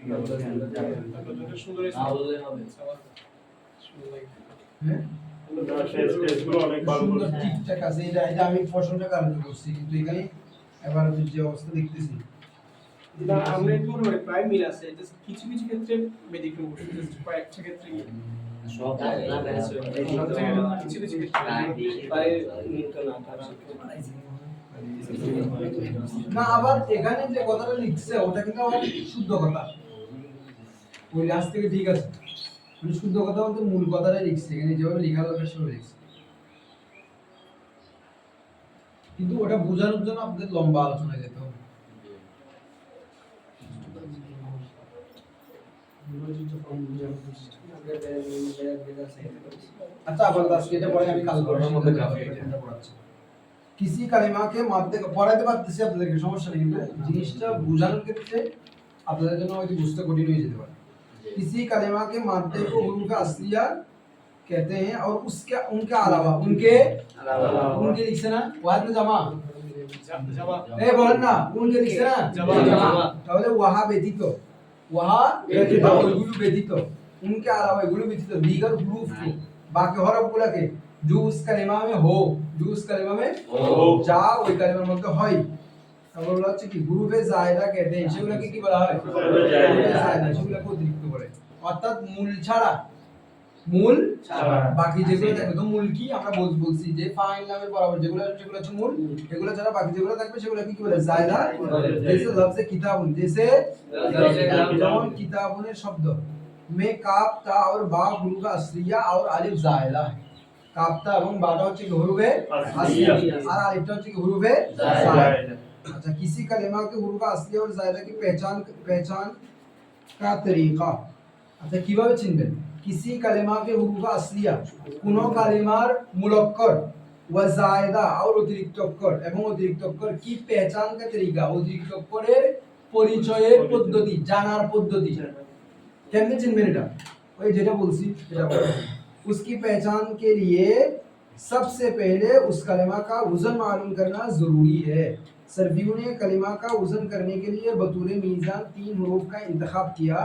নতুনটা সুন্দর না বললে হবে। সুন্দর লাগে হ্যাঁ টেস্টগুলো অনেক ভালো সুন্দর করেছে। ঠিকঠাক আছে এটা এটা আমি প্রশ্নটা কারণ করছি কিন্তু এখানে এবার যে অবস্থা দেখতেছি না আমরা একটু মানে প্রায় মিল আছে জাস্ট কিছু কিছু ক্ষেত্রে ব্যতিক্রম করছে জাস্ট কয়েকটা ক্ষেত্রে সব না বেরেছে কিছু কিছু ক্ষেত্রে প্রায় না আবার এখানে যে কথাটা লিখছে ওটা কিন্তু আবার শুদ্ধ কথা ওই লাস্ট থেকে ঠিক আছে মানে শুদ্ধ কথা বলতে মূল কথাটাই লিখছে এখানে যেভাবে লেখা দরকার সেভাবে লিখছে কিন্তু ওটা বোঝানোর জন্য আপনাদের লম্বা আলোচনায় যেতে হবে अच्छा अब আজকে এটা পরে আমি কাল করব মধ্যে কাফি এটা। किसी কালিমা কে মাধ্যমে পড়াইতে পারতেছি আপনাদেরকে সমস্যা নেই কিন্তু জিনিসটা বোঝানোর ক্ষেত্রে আপনাদের জন্য হয়তো বুঝতে কঠিন হয়ে যেতে পারে किसी कलिमा के मादे को हुरूफ असलिया कहते हैं और उसके उनके अलावा उनके लिखছে না ওয়াদ না জামা জামা এই বলেন না উনকে লিখছে না জামা। তাহলে ওয়াহা ব্যতীত ওয়াহা ব্যতীত ওইগুলো ব্যতীত उनके अलावा এগুলো ব্যতীত দীগর হুরুফ কি বাকি হরফগুলোকে जो उस कलिमा में हो जो उस कलिमा में हो। যা ওই কালিমার মধ্যে হয় তারপর বলা হচ্ছে কি হুরুফে জায়েদা कहते हैं সেগুলোকে কি বলা হয় হুরুফে জায়েদা। সেগুলোকে অতিরিক্ত বলে অর্থাৎ মূল ছাড়া মূল ছাড়া। বাকি যেগুলো থাকবে তো মূল কি আমরা বলছি যে ফাইল নামের বরাবর যেগুলো আছে সেগুলো হচ্ছে মূল এগুলো ছাড়া বাকি যেগুলো থাকবে সেগুলো কি বলে জায়দা जैसे लफ्ज किताबुन जैसे যেমন কিতাবুনের শব্দ में কাফ তা और বা হুরুফ আসলিয়া और আলিফ জায়দা কাফতা এবং বাটা হচ্ছে কি হুরুফে আসলিয়া আর আলিফটা হচ্ছে কি হুরুফে জায়দা अच्छा किसी कलिमा के हुरूफ असलिया और जायदा की पहचान का तरीका अच्छा কিভাবে চিনবেন किसी कलिमा के हुरूफ असलिया কোনো কালিমার মুলক্কর ওয়া জায়দা আর অতিরিক্ত অক্ষর এবং অতিরিক্ত অক্ষর কি पहचान का तरीका অতিরিক্ত অক্ষরের পরিচয়ের পদ্ধতি জানার পদ্ধতি কেমনে চিনবেন এটা ওই যেটা বলছি সেটা বলছি उसकी पहचान के लिए सबसे पहले उस कलिमा का वजन मालूम करना जरूरी है सर्फियों ने कलिमा का वजन करने के लिए बतूर मीज़ान 3 हरूफ का इंतखाब किया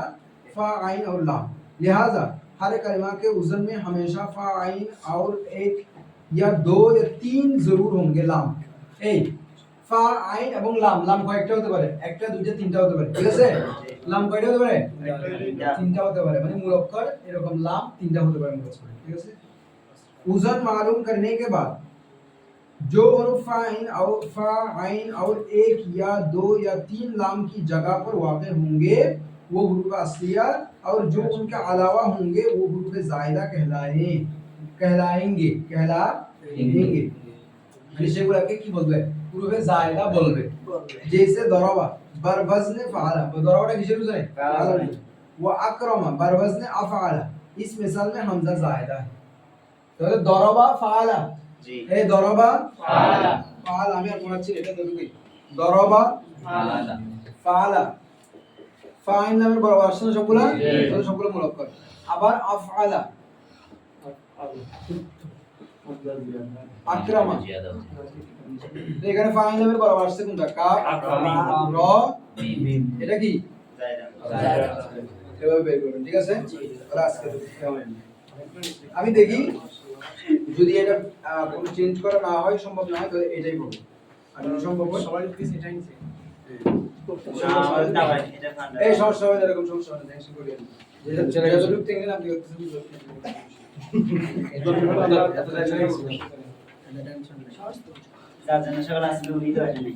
फा आइन और लाम लिहाजा हर कलिमा के वजन में हमेशा फा आइन और एक या दो या तीन जरूर होंगे लाम এই ফা আইন এবং লাম লাম কয়েকটা হতে পারে একটা দুইটা তিনটা হতে পারে ঠিক আছে লাম কয়টা হতে পারে তিনটা হতে পারে মানে মূল অক্ষর এরকম লাম তিনটা হতে পারে মূল অক্ষর ঠিক আছে वजन मालूम करने के बाद जो हरुफ फा आइन और एक या दो या तीन लाम की जगह पर वाक़ होंगे वो हुरूफ असलिया और जो उनके अलावा होंगे वो हुरूफ जायदा कहलाएंगे মানে সেগুলোকে কি বলবে হুরুফে জায়দা বলবে जैसे दरवा बरवज़न फ़अला दरवाটা কিসের উজনে वो अकरमा बरवज़न अफ़अला इस मिसाल में हमजा जायदा है তাহলে দরবা ফাআলা জি এই দরবা ফাআলা ফাআলা আমি আর পড়াচ্ছি এটা দেখুন দরবা ফাআলা ফাআলা ফাইন নামের বরাবর আসছে না সবগুলো জি। তাহলে সবগুলো মুলক্কার আবার আফআলা আকরামা তো এখানে ফাইন নামের বরাবর আসছে কোনটা কাফ আকরামা। র মিম এটা কি জায়দা এভাবে বের করবেন ঠিক আছে তাহলে আজকে কেমন আমি দেখি যদি এটা কোনো চেঞ্জ করা না হয় সম্ভব না হয় তাহলে এটাই করব আর যদি সম্ভব হয় সবাই যদি সেটাই নিছে এই সমস্যা হবে এরকম সমস্যা হবে টেনশন করিয়েন না যেটা যতটুকু টেনশন আপনি করতেছেন এত টেনশন এটা টেনশন নেই। যার জন্য সকল আসলে উনি তো আসেনি